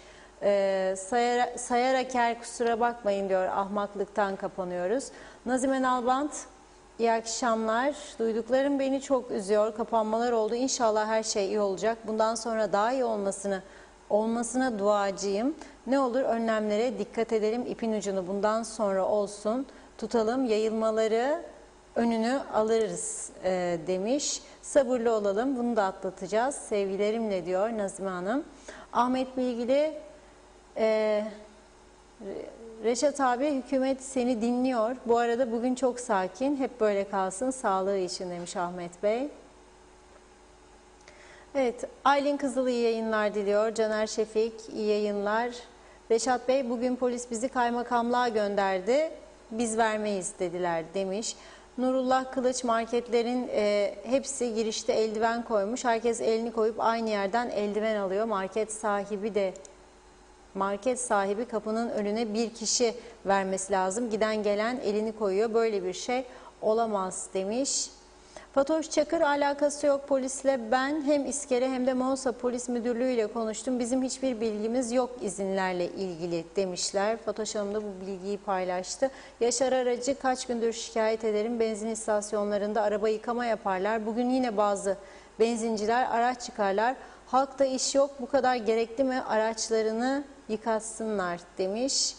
Sayarak her kusura bakmayın diyor. Ahmaklıktan kapanıyoruz. Nazime Nalbant. İyi akşamlar. Duyduklarım beni çok üzüyor. Kapanmalar oldu. İnşallah her şey iyi olacak. Bundan sonra daha iyi olmasına duacıyım. Ne olur önlemlere dikkat edelim. İpin ucunu bundan sonra olsun. Tutalım. Yayılmaları önünü alırız demiş. Sabırlı olalım. Bunu da atlatacağız. Sevgilerimle diyor Nazime Hanım. Ahmet Bilgili Reşat abi hükümet seni dinliyor. Bu arada bugün çok sakin. Hep böyle kalsın. Sağlığı için demiş Ahmet Bey. Evet, Aylin Kızıl iyi yayınlar diliyor. Caner Şefik iyi yayınlar. Reşat Bey bugün polis bizi kaymakamlığa gönderdi. Biz vermeyiz dediler demiş. Nurullah Kılıç marketlerin hepsi girişte eldiven koymuş. Herkes elini koyup aynı yerden eldiven alıyor. Market sahibi kapının önüne bir kişi vermesi lazım. Giden gelen elini koyuyor. Böyle bir şey olamaz demiş. Fatoş Çakır alakası yok polisle. Ben hem İskele hem de Manisa Polis Müdürlüğü ile konuştum. Bizim hiçbir bilgimiz yok izinlerle ilgili demişler. Fatoş Hanım da bu bilgiyi paylaştı. Yaşar Aracı kaç gündür şikayet ederim. Benzin istasyonlarında araba yıkama yaparlar. Bugün yine bazı benzinciler araç çıkarlar. Halkta iş yok. Bu kadar gerekli mi? Araçlarını yıkatsınlar demiş.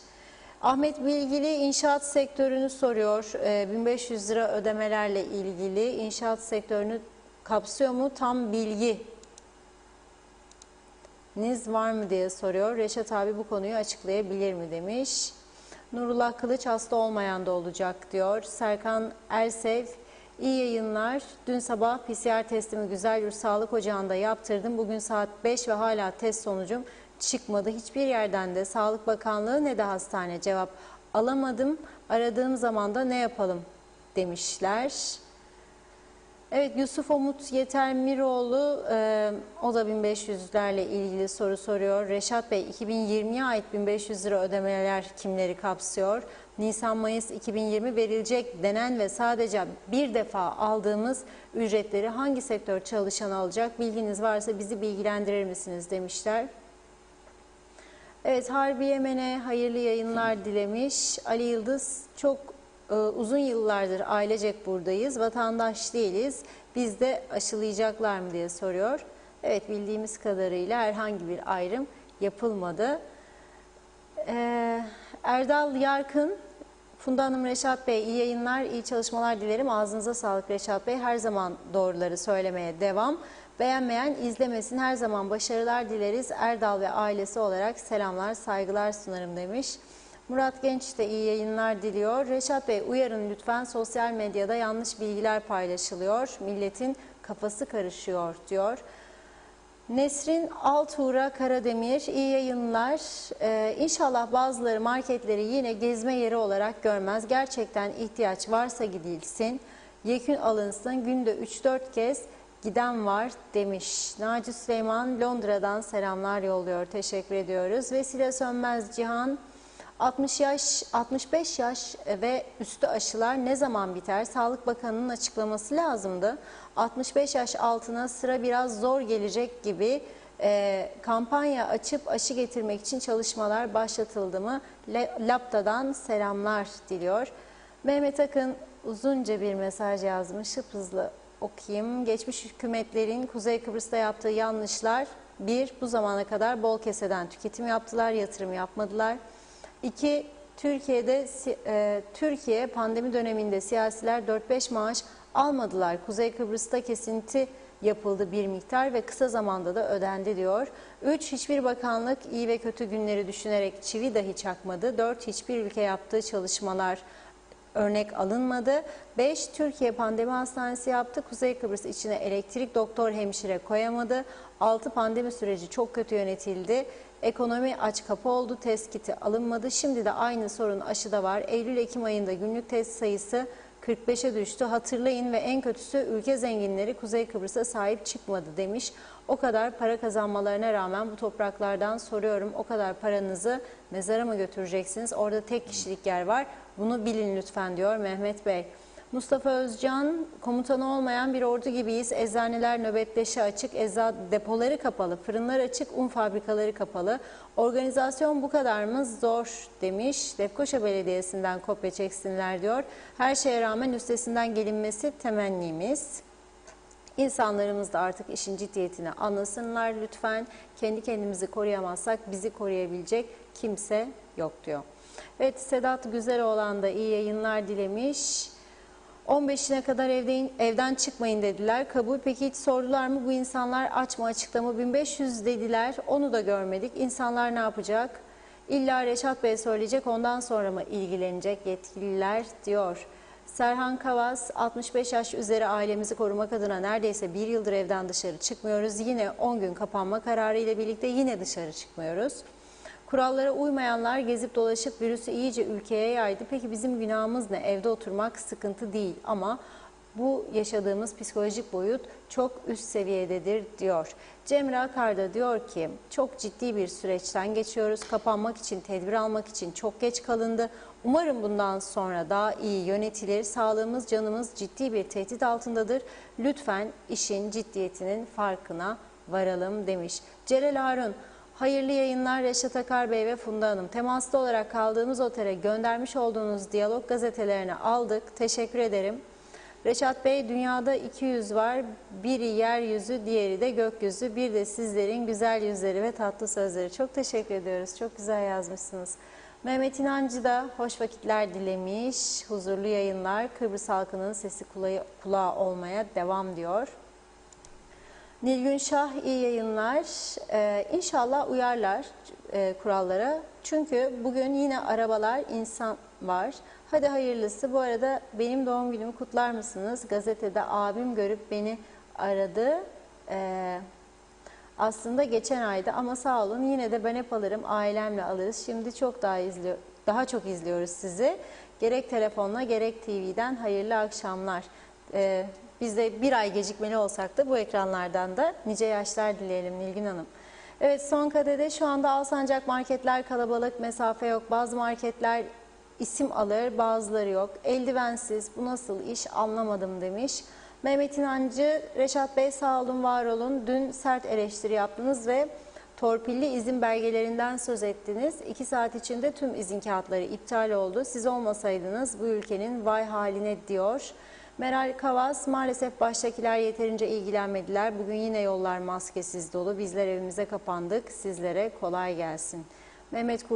Ahmet Bilgili inşaat sektörünü soruyor. 1500 lira ödemelerle ilgili inşaat sektörünü kapsıyor mu? Tam bilginiz var mı diye soruyor. Reşat abi bu konuyu açıklayabilir mi demiş. Nurullah Kılıç hasta olmayan da olacak diyor. Serkan Ersev iyi yayınlar. Dün sabah PCR testimi Güzelyurt Sağlık Ocağı'nda yaptırdım. Bugün saat 5 ve hala test sonucum çıkmadı. Hiçbir yerden de Sağlık Bakanlığı ne de hastane cevap alamadım. Aradığım zaman da ne yapalım demişler. Evet, Yusuf Umut Yetermiroğlu o da 1500'lerle ilgili soru soruyor. Reşat Bey, 2020'ye ait 1500 lira ödemeler kimleri kapsıyor? Nisan-Mayıs 2020 verilecek denen ve sadece bir defa aldığımız ücretleri hangi sektör çalışanı alacak? Bilginiz varsa bizi bilgilendirir misiniz demişler. Evet, Harbi Yemen'e hayırlı yayınlar dilemiş. Ali Yıldız, çok uzun yıllardır ailecek buradayız, vatandaş değiliz. Biz de aşılayacaklar mı diye soruyor. Evet, bildiğimiz kadarıyla herhangi bir ayrım yapılmadı. Erdal Yarkın, Funda Hanım, Reşat Bey iyi yayınlar, iyi çalışmalar dilerim. Ağzınıza sağlık Reşat Bey. Her zaman doğruları söylemeye devam. Beğenmeyen izlemesin. Her zaman başarılar dileriz. Erdal ve ailesi olarak selamlar, saygılar sunarım demiş. Murat Genç de iyi yayınlar diliyor. Reşat Bey uyarın lütfen, sosyal medyada yanlış bilgiler paylaşılıyor. Milletin kafası karışıyor diyor. Nesrin Altuğra Karademir, iyi yayınlar. İnşallah bazıları marketleri yine gezme yeri olarak görmez. Gerçekten ihtiyaç varsa gidilsin. Yekün alınsın. Günde 3-4 kez giden var demiş. Naci Süleyman Londra'dan selamlar yolluyor. Teşekkür ediyoruz. Vesile Sönmez Cihan, 65 yaş ve üstü aşılar ne zaman biter? Sağlık Bakanı'nın açıklaması lazımdı. 65 yaş altına sıra biraz zor gelecek gibi. Kampanya açıp aşı getirmek için çalışmalar başlatıldı mı? Lapta'dan selamlar diliyor. Mehmet Akın uzunca bir mesaj yazmış. Hızlı okuyayım. Geçmiş hükümetlerin Kuzey Kıbrıs'ta yaptığı yanlışlar: 1. Bu zamana kadar bol keseden tüketim yaptılar, yatırım yapmadılar. 2. Türkiye pandemi döneminde siyasiler 4-5 maaş almadılar. Kuzey Kıbrıs'ta kesinti yapıldı bir miktar ve kısa zamanda da ödendi diyor. 3. Hiçbir bakanlık iyi ve kötü günleri düşünerek çivi dahi çakmadı. 4. Hiçbir ülke yaptığı çalışmalar örnek alınmadı. 5. Türkiye pandemi hastanesi yaptı. Kuzey Kıbrıs içine elektrik, doktor, hemşire koyamadı. 6. Pandemi süreci çok kötü yönetildi. Ekonomi aç kapı oldu. Test kiti alınmadı. Şimdi de aynı sorun aşıda var. Eylül-Ekim ayında günlük test sayısı 45'e düştü. Hatırlayın ve en kötüsü ülke zenginleri Kuzey Kıbrıs'a sahip çıkmadı demiş. O kadar para kazanmalarına rağmen bu topraklardan soruyorum, o kadar paranızı mezara mı götüreceksiniz? Orada tek kişilik yer var. Bunu bilin lütfen diyor Mehmet Bey. Mustafa Özcan, komutanı olmayan bir ordu gibiyiz. Eczaneler nöbetleşe açık, depoları kapalı, fırınlar açık, un fabrikaları kapalı. Organizasyon bu kadar mı zor demiş. Lefkoşa Belediyesi'nden kopya çeksinler diyor. Her şeye rağmen üstesinden gelinmesi temennimiz. İnsanlarımız da artık işin ciddiyetini anlasınlar lütfen. Kendi kendimizi koruyamazsak bizi koruyabilecek kimse yok diyor. Evet, Sedat Güzeloğlan da iyi yayınlar dilemiş. 15'ine kadar evden çıkmayın dediler. Kabul. Peki hiç sordular mı bu insanlar aç mı, açıkta mı? 1500 dediler, onu da görmedik. İnsanlar ne yapacak? İlla Reşat Bey söyleyecek, ondan sonra mı ilgilenecek yetkililer diyor. Serhan Kavas, 65 yaş üzeri ailemizi korumak adına neredeyse bir yıldır evden dışarı çıkmıyoruz. Yine 10 gün kapanma kararı ile birlikte yine dışarı çıkmıyoruz. Kurallara uymayanlar gezip dolaşıp virüsü iyice ülkeye yaydı. Peki bizim günahımız ne? Evde oturmak sıkıntı değil ama bu yaşadığımız psikolojik boyut çok üst seviyededir diyor. Cemre Akar da diyor ki çok ciddi bir süreçten geçiyoruz. Kapanmak için, tedbir almak için çok geç kalındı. Umarım bundan sonra daha iyi yönetilir. Sağlığımız, canımız ciddi bir tehdit altındadır. Lütfen işin ciddiyetinin farkına varalım demiş. Celal Harun, hayırlı yayınlar Reşat Akar Bey ve Funda Hanım. Temaslı olarak kaldığımız otele göndermiş olduğunuz diyalog gazetelerini aldık. Teşekkür ederim. Reşat Bey, dünyada 200 var. Biri yeryüzü, diğeri de gökyüzü. Bir de sizlerin güzel yüzleri ve tatlı sözleri. Çok teşekkür ediyoruz. Çok güzel yazmışsınız. Mehmet İnancı da hoş vakitler dilemiş. Huzurlu yayınlar. Kıbrıs halkının sesi kulağı olmaya devam diyor. Nilgün Şah iyi yayınlar. İnşallah uyarlar kurallara. Çünkü bugün yine arabalar, insan var. Hadi hayırlısı. Bu arada benim doğum günümü kutlar mısınız? Gazetede abim görüp beni aradı. Aslında geçen ayda ama sağ olun yine de ben hep alırım. Ailemle alırız. Şimdi çok daha çok izliyoruz sizi. Gerek telefonla gerek TV'den hayırlı akşamlar. Biz de bir ay gecikmeli olsak da bu ekranlardan da nice yaşlar dileyelim Nilgün Hanım. Evet, son kadede şu anda Alsancak marketler kalabalık, mesafe yok. Bazı marketler isim alır, bazıları yok. Eldivensiz, bu nasıl iş anlamadım demiş. Mehmet İnancı, Reşat Bey sağ olun, var olun. Dün sert eleştiri yaptınız ve torpilli izin belgelerinden söz ettiniz. 2 saat içinde tüm izin kağıtları iptal oldu. Siz olmasaydınız bu ülkenin vay haline diyor. Meral Kavas, maalesef baştakiler yeterince ilgilenmediler. Bugün yine yollar maskesiz dolu. Bizler evimize kapandık. Sizlere kolay gelsin. Mehmet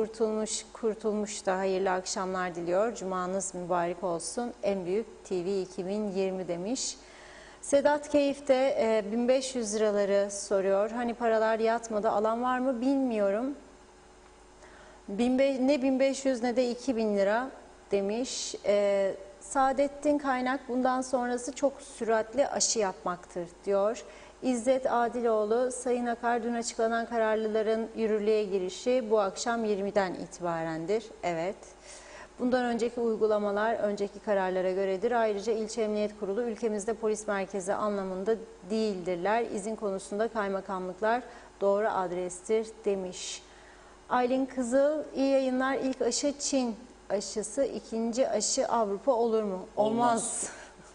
Kurtulmuş da hayırlı akşamlar diliyor. Cumanız mübarek olsun. En büyük TV 2020 demiş. Sedat Keyif de 1500 liraları soruyor. Hani paralar yatmadı, alan var mı bilmiyorum. Ne 1500 ne de 2000 lira demiş. Saadettin Kaynak, bundan sonrası çok süratli aşı yapmaktır diyor. İzzet Adiloğlu, Sayın Akar, dün açıklanan kararlıların yürürlüğe girişi bu akşam 20'den itibarendir. Evet. Bundan önceki uygulamalar önceki kararlara göredir. Ayrıca İlçe Emniyet Kurulu ülkemizde polis merkezi anlamında değildirler. İzin konusunda kaymakamlıklar doğru adrestir demiş. Aylin Kızıl, iyi yayınlar. İlk aşı Çin aşısı, ikinci aşı Avrupa olur mu? Olmaz.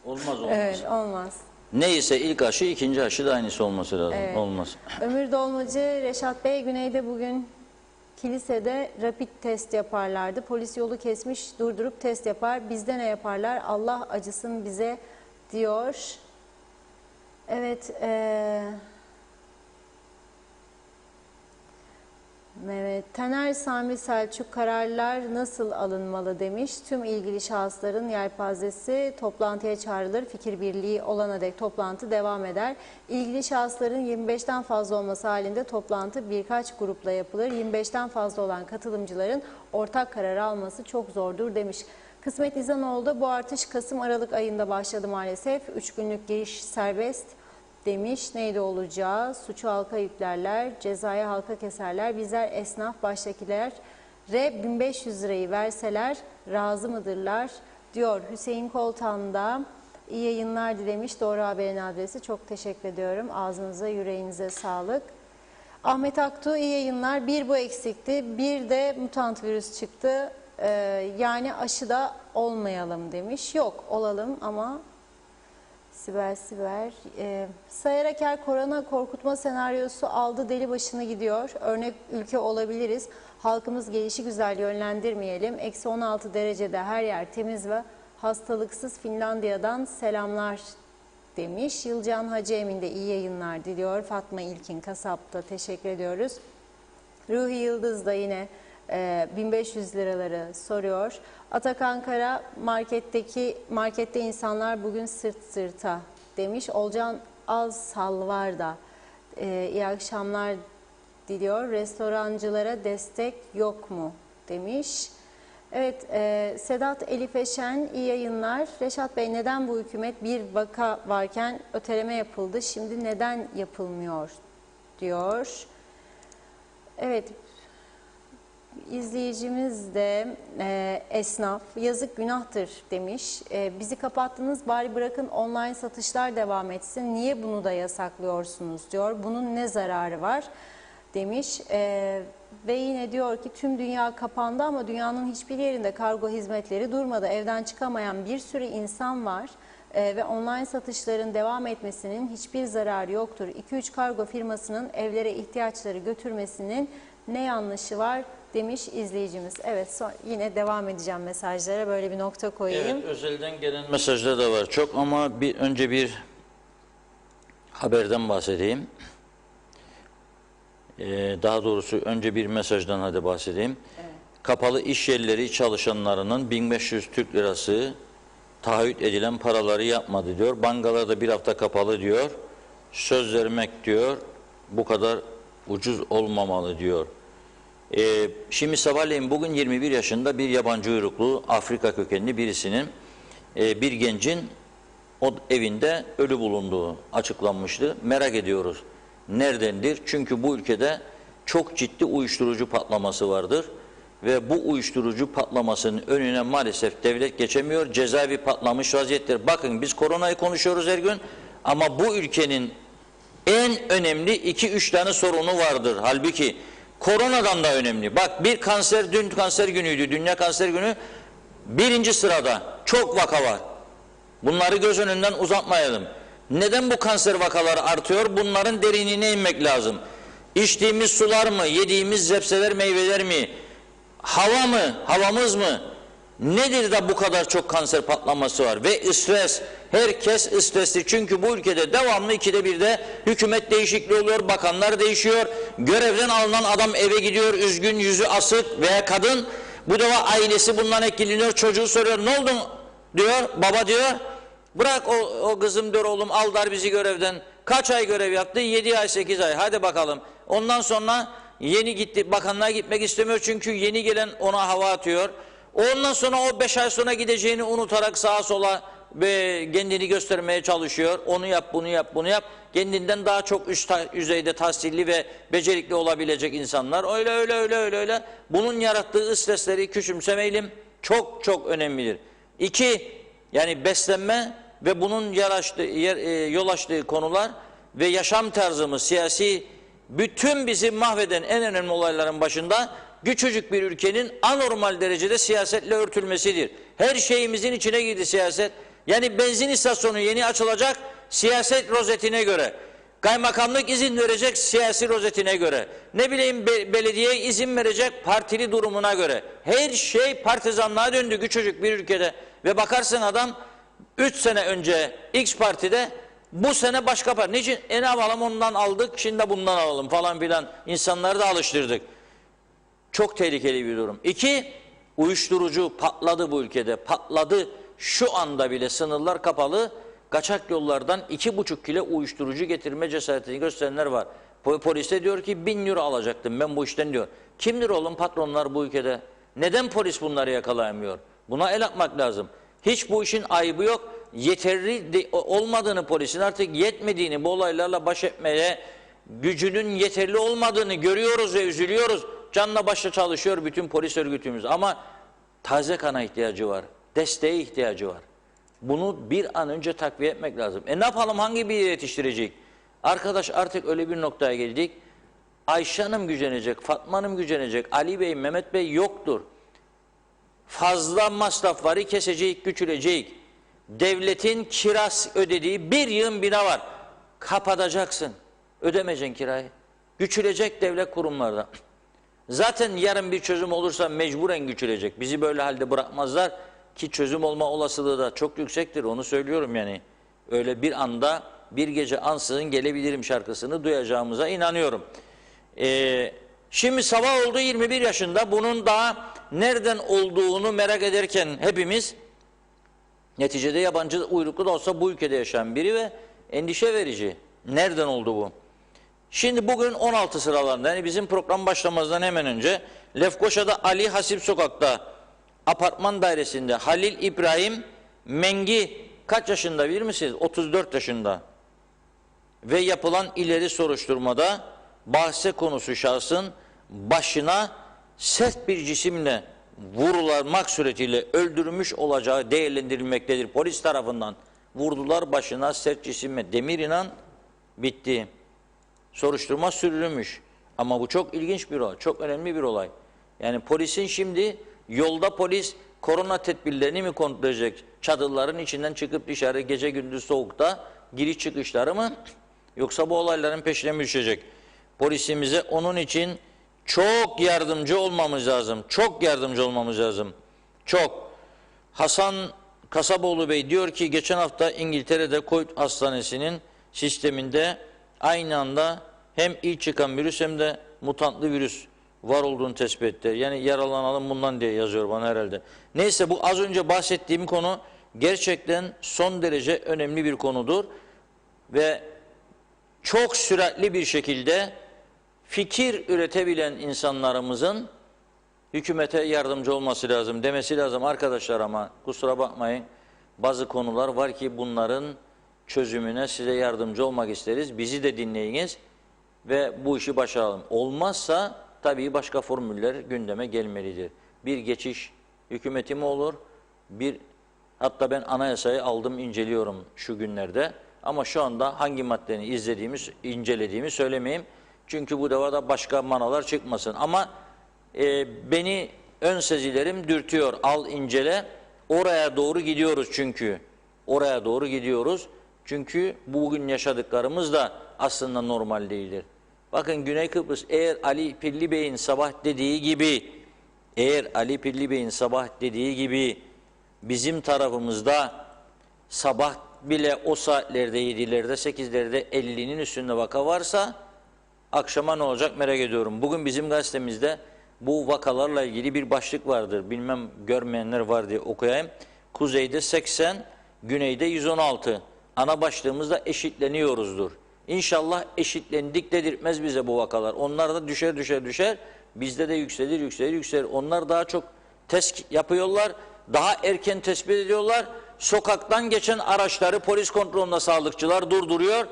Olmaz. Evet, olmaz. Neyse ilk aşı, ikinci aşı da aynısı olması lazım. Evet. Olmaz. Ömür Dolmacı, Reşat Bey, Güney'de bugün kilisede rapid test yaparlardı. Polis yolu kesmiş, durdurup test yapar. Bizde ne yaparlar? Allah acısın bize diyor. Evet. Evet, Taner Sami Selçuk, kararlar nasıl alınmalı demiş. Tüm ilgili şahısların yelpazesi toplantıya çağrılır. Fikir birliği olana dek toplantı devam eder. İlgili şahısların 25'ten fazla olması halinde toplantı birkaç grupla yapılır. 25'ten fazla olan katılımcıların ortak karar alması çok zordur demiş. Kısmet İzanoğlu da bu artış Kasım-Aralık ayında başladı maalesef. 3 günlük giriş serbest demiş. Neydi olacağı? Suçu halka yüklerler, cezayı halka keserler. Bizler esnaf baştakilere 1500 lirayı verseler razı mıdırlar diyor. Hüseyin Koltan da iyi yayınlar dilemiş. Doğru Haber'in adresi. Çok teşekkür ediyorum. Ağzınıza, yüreğinize sağlık. Ahmet Aktuğ, iyi yayınlar. Bir bu eksikti. Bir de mutant virüs çıktı. Yani aşıda olmayalım demiş. Yok, olalım ama Sibel. Sayar Aker, korona korkutma senaryosu aldı, deli başını gidiyor. Örnek ülke olabiliriz. Halkımız gelişigüzel yönlendirmeyelim. -16 derecede her yer temiz ve hastalıksız. Finlandiya'dan selamlar demiş. Yılcan Hacı Emin de iyi yayınlar diliyor. Fatma İlkin Kasap'ta teşekkür ediyoruz. Ruhi Yıldız da yine 1500 liraları soruyor. Atakan Kara, markette insanlar bugün sırt sırta demiş. Olcan Alsalvar da iyi akşamlar diliyor. Restorancılara destek yok mu demiş. Evet, Sedat Elif Eşen, iyi yayınlar. Reşat Bey, neden bu hükümet bir vaka varken öteleme yapıldı, şimdi neden yapılmıyor diyor. Evet, İzleyicimiz de esnaf, yazık günahtır demiş. Bizi kapattınız, bari bırakın online satışlar devam etsin. Niye bunu da yasaklıyorsunuz diyor. Bunun ne zararı var demiş. Ve yine diyor ki tüm dünya kapandı ama dünyanın hiçbir yerinde kargo hizmetleri durmadı. Evden çıkamayan bir sürü insan var. Ve online satışların devam etmesinin hiçbir zararı yoktur. 2-3 kargo firmasının evlere ihtiyaçları götürmesinin ne yanlışı var demiş izleyicimiz. Evet, yine devam edeceğim mesajlara, böyle bir nokta koyayım. Evet, özelden gelen mesajlar da var çok ama önce bir haberden bahsedeyim. Daha doğrusu önce bir mesajdan hadi bahsedeyim. Evet. kapalı iş yerleri çalışanlarının 1500 Türk lirası taahhüt edilen paraları yapmadı diyor. Bankalar da bir hafta kapalı diyor. Söz vermek diyor bu kadar ucuz olmamalı diyor. Şimdi sabahleyin bugün 21 yaşında bir yabancı uyruklu Afrika kökenli birisinin bir gencin o evinde ölü bulunduğu açıklanmıştı. Merak ediyoruz. Neredendir? Çünkü bu ülkede çok ciddi uyuşturucu patlaması vardır. Ve bu uyuşturucu patlamasının önüne maalesef devlet geçemiyor. Cezaevi patlamış vaziyettir. Bakın biz koronayı konuşuyoruz her gün ama bu ülkenin en önemli 2-3 tane sorunu vardır. Halbuki koronadan da önemli. Bak bir kanser, dün kanser günüydü, Dünya Kanser Günü. Birinci sırada çok vaka var. Bunları göz önünden uzatmayalım. Neden bu kanser vakaları artıyor? Bunların derinliğine inmek lazım. İçtiğimiz sular mı, yediğimiz zepseler, meyveler mi, hava mı, havamız mı? Nedir de bu kadar çok kanser patlaması var? Ve stres, herkes stresli. Çünkü bu ülkede devamlı 2'de 1'de hükümet değişikliği oluyor, bakanlar değişiyor. Görevden alınan adam eve gidiyor, üzgün, yüzü asık veya kadın. Bu defa ailesi bundan etkileniyor, çocuğu soruyor, ne oldu diyor, baba diyor. Bırak o kızım diyor, oğlum al dar bizi görevden. Kaç ay görev yaptı? 7 ay, 8 ay. Hadi bakalım. Ondan sonra yeni gitti, bakanlığa gitmek istemiyor çünkü yeni gelen ona hava atıyor. Ondan sonra o 5 ay sonra gideceğini unutarak sağa sola ve kendini göstermeye çalışıyor. Onu yap, bunu yap, bunu yap. Kendinden daha çok üst düzeyde tahsilli ve becerikli olabilecek insanlar. Öyle. Bunun yarattığı stresleri küçümsemeyelim. Çok çok önemlidir. 2, yani beslenme ve bunun yol açtığı konular ve yaşam tarzımız, siyasi, bütün bizi mahveden en önemli olayların başında küçücük bir ülkenin anormal derecede siyasetle örtülmesidir. Her şeyimizin içine girdi siyaset. Yani benzin istasyonu yeni açılacak, siyaset rozetine göre. Kaymakamlık izin verecek, siyasi rozetine göre. Ne bileyim belediye izin verecek, partili durumuna göre. Her şey partizanlığa döndü küçücük bir ülkede. Ve bakarsın adam 3 sene önce X partide, bu sene başka parti. Niçin? Ne yapalım, ondan aldık, şimdi bundan alalım falan filan. İnsanları da alıştırdık. Çok tehlikeli bir durum. 2, uyuşturucu patladı bu ülkede. Patladı. Şu anda bile sınırlar kapalı. Kaçak yollardan 2,5 kilo uyuşturucu getirme cesaretini gösterenler var. Polis de diyor ki 1000 euro alacaktım ben bu işten diyor. Kimdir oğlum patronlar bu ülkede? Neden polis bunları yakalayamıyor? Buna el atmak lazım. Hiç bu işin ayıbı yok. Yeterli olmadığını, polisin artık yetmediğini, bu olaylarla baş etmeye gücünün yeterli olmadığını görüyoruz ve üzülüyoruz. Canla başla çalışıyor bütün polis örgütümüz ama taze kana ihtiyacı var. Desteğe ihtiyacı var. Bunu bir an önce takviye etmek lazım. Ne yapalım, hangi biri yetiştirecek? Arkadaş artık öyle bir noktaya geldik. Ayşe Hanım gücenecek, Fatma Hanım gücenecek, Ali Bey, Mehmet Bey yoktur. Fazla masrafları kesecek, küçülecek. Devletin kiras ödediği bir yığın bina var. Kapatacaksın. Ödemeyeceksin kirayı. Küçülecek devlet kurumlarda. Zaten yarın bir çözüm olursa mecburen küçülecek. Bizi böyle halde bırakmazlar ki çözüm olma olasılığı da çok yüksektir. Onu söylüyorum yani. Öyle bir anda, bir gece ansızın gelebilirim şarkısını duyacağımıza inanıyorum. Şimdi sabah oldu 21 yaşında. Bunun daha nereden olduğunu merak ederken hepimiz, neticede yabancı uyruklu da olsa bu ülkede yaşayan biri ve endişe verici. Nereden oldu bu? Şimdi bugün 16 sıralarında, yani bizim program başlamazdan hemen önce Lefkoşa'da Ali Hasip Sokak'ta apartman dairesinde Halil İbrahim Mengi kaç yaşında bilir misiniz? 34 yaşında. Ve yapılan ileri soruşturmada bahse konusu şahsın başına sert bir cisimle vurulmak suretiyle öldürülmüş olacağı değerlendirilmektedir. Polis tarafından vurdular başına sert cisimle, demir inan bitti. Soruşturma sürülmüş. Ama bu çok ilginç bir olay, çok önemli bir olay. Yani polisin şimdi yolda polis korona tedbirlerini mi kontrol edecek? Çadırların içinden çıkıp dışarı gece gündüz soğukta giriş çıkışları mı? Yoksa bu olayların peşine mi düşecek? Polisimize onun için çok yardımcı olmamız lazım. Çok yardımcı olmamız lazım. Çok. Hasan Kasaboğlu Bey diyor ki geçen hafta İngiltere'de Covid hastanesinin sisteminde aynı anda hem ilk çıkan virüs hem de mutantlı virüs var olduğunu tespit etti. Yani yaralanalım bundan diye yazıyor bana herhalde. Neyse, bu az önce bahsettiğim konu gerçekten son derece önemli bir konudur. Ve çok süratli bir şekilde fikir üretebilen insanlarımızın hükümete yardımcı olması lazım, demesi lazım. Arkadaşlar, ama kusura bakmayın, bazı konular var ki bunların çözümüne size yardımcı olmak isteriz. Bizi de dinleyiniz ve bu işi başaralım. Olmazsa tabii başka formüller gündeme gelmelidir. Bir geçiş hükümeti mi olur? Hatta ben anayasayı aldım, inceliyorum şu günlerde. Ama şu anda hangi maddeni incelediğimi söylemeyeyim. Çünkü bu defa da başka manalar çıkmasın. Ama beni ön sezilerim dürtüyor. Al, incele. Oraya doğru gidiyoruz çünkü. Oraya doğru gidiyoruz. Çünkü bugün yaşadıklarımız da aslında normal değildir. Bakın, Güney Kıbrıs, eğer Ali Pilli Bey'in sabah dediği gibi bizim tarafımızda sabah bile o saatlerde 7'lerde 8'lerde 50'nin üstünde vaka varsa akşama ne olacak merak ediyorum. Bugün bizim gazetemizde bu vakalarla ilgili bir başlık vardır. Bilmem görmeyenler var diye okuyayım. Kuzeyde 80, güneyde 116. Ana başlığımızda eşitleniyoruzdur. İnşallah eşitlendik dedirtmez bize bu vakalar. Onlar da düşer. Bizde de yükselir. Onlar daha çok test yapıyorlar. Daha erken tespit ediyorlar. Sokaktan geçen araçları polis kontrolünde sağlıkçılar durduruyor.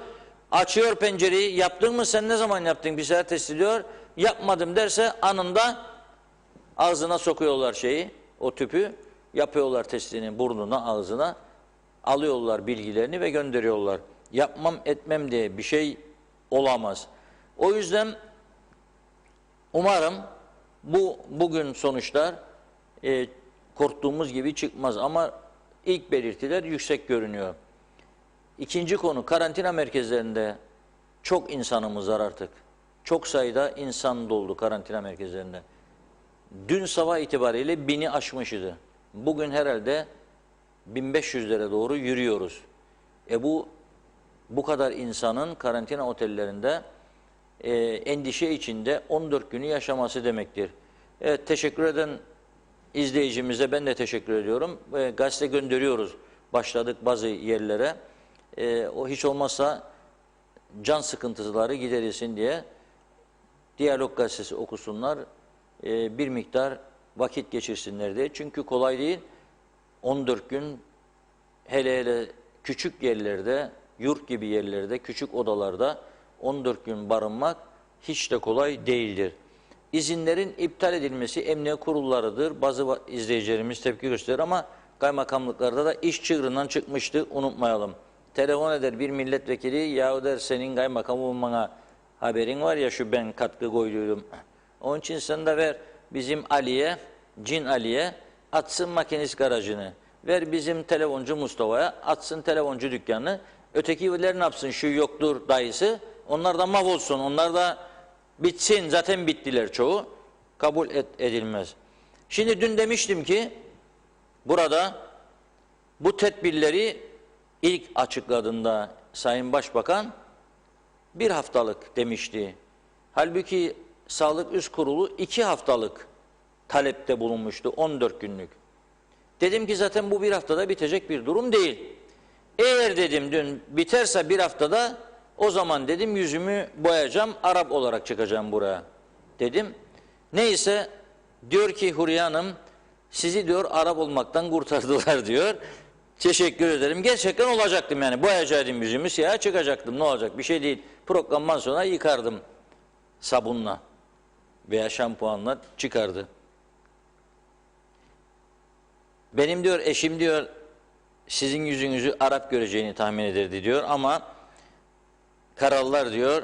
Açıyor pencereyi. Yaptın mı, sen ne zaman yaptın? PCR test ediyor. Yapmadım derse anında ağzına sokuyorlar o tüpü. Yapıyorlar testini burnuna, ağzına. Alıyorlar bilgilerini ve gönderiyorlar. Yapmam etmem diye bir şey olamaz. O yüzden umarım bugün sonuçlar korktuğumuz gibi çıkmaz. Ama ilk belirtiler yüksek görünüyor. İkinci konu, karantina merkezlerinde çok insanımız var artık. Çok sayıda insan doldu karantina merkezlerinde. Dün sabah itibariyle 1000'i aşmıştı. Bugün herhalde 1500'lere doğru yürüyoruz. Bu kadar insanın karantina otellerinde endişe içinde 14 günü yaşaması demektir. Evet, teşekkür eden izleyicimize ben de teşekkür ediyorum. Gazete gönderiyoruz. Başladık bazı yerlere. O hiç olmazsa can sıkıntıları giderilsin diye Diyalog Gazetesi okusunlar. Bir miktar vakit geçirsinler diye. Çünkü kolay değil. 14 gün hele küçük yerlerde, yurt gibi yerlerde, küçük odalarda 14 gün barınmak hiç de kolay değildir. İzinlerin iptal edilmesi emniyet kurullarıdır. Bazı izleyicilerimiz tepki gösterir ama kaymakamlıklarda da iş çığırından çıkmıştı, unutmayalım. Telefon eder bir milletvekili, yahu der senin kaymakam olmana haberin var ya, şu ben katkı koyduydum. Onun için sen de ver bizim Ali'ye, Cin Ali'ye atsın makinist garajını. Ver bizim telefoncu Mustafa'ya atsın telefoncu dükkanını. Ötekiler ne yapsın, şu yoktur dayısı. Onlar da mahvolsun, onlar da bitsin. Zaten bittiler çoğu. Kabul edilmez. Şimdi dün demiştim ki burada bu tedbirleri ilk açıkladığında Sayın Başbakan bir haftalık demişti. Halbuki Sağlık Üst Kurulu 2 haftalık talepte bulunmuştu, 14 günlük. Dedim ki zaten bu bir haftada bitecek bir durum değil. Eğer dedim dün biterse bir haftada, o zaman dedim yüzümü boyayacağım, Arap olarak çıkacağım buraya dedim. Neyse, diyor ki Huriye Hanım, sizi diyor Arap olmaktan kurtardılar diyor. Teşekkür ederim. Gerçekten olacaktım yani. Boyayacaktım yüzümü, siyaha çıkacaktım. Ne olacak? Bir şey değil. Programdan sonra yıkardım sabunla veya şampuanla çıkardı. Benim diyor eşim diyor sizin yüzünüzü Arap göreceğini tahmin ederdi diyor ama kararlar diyor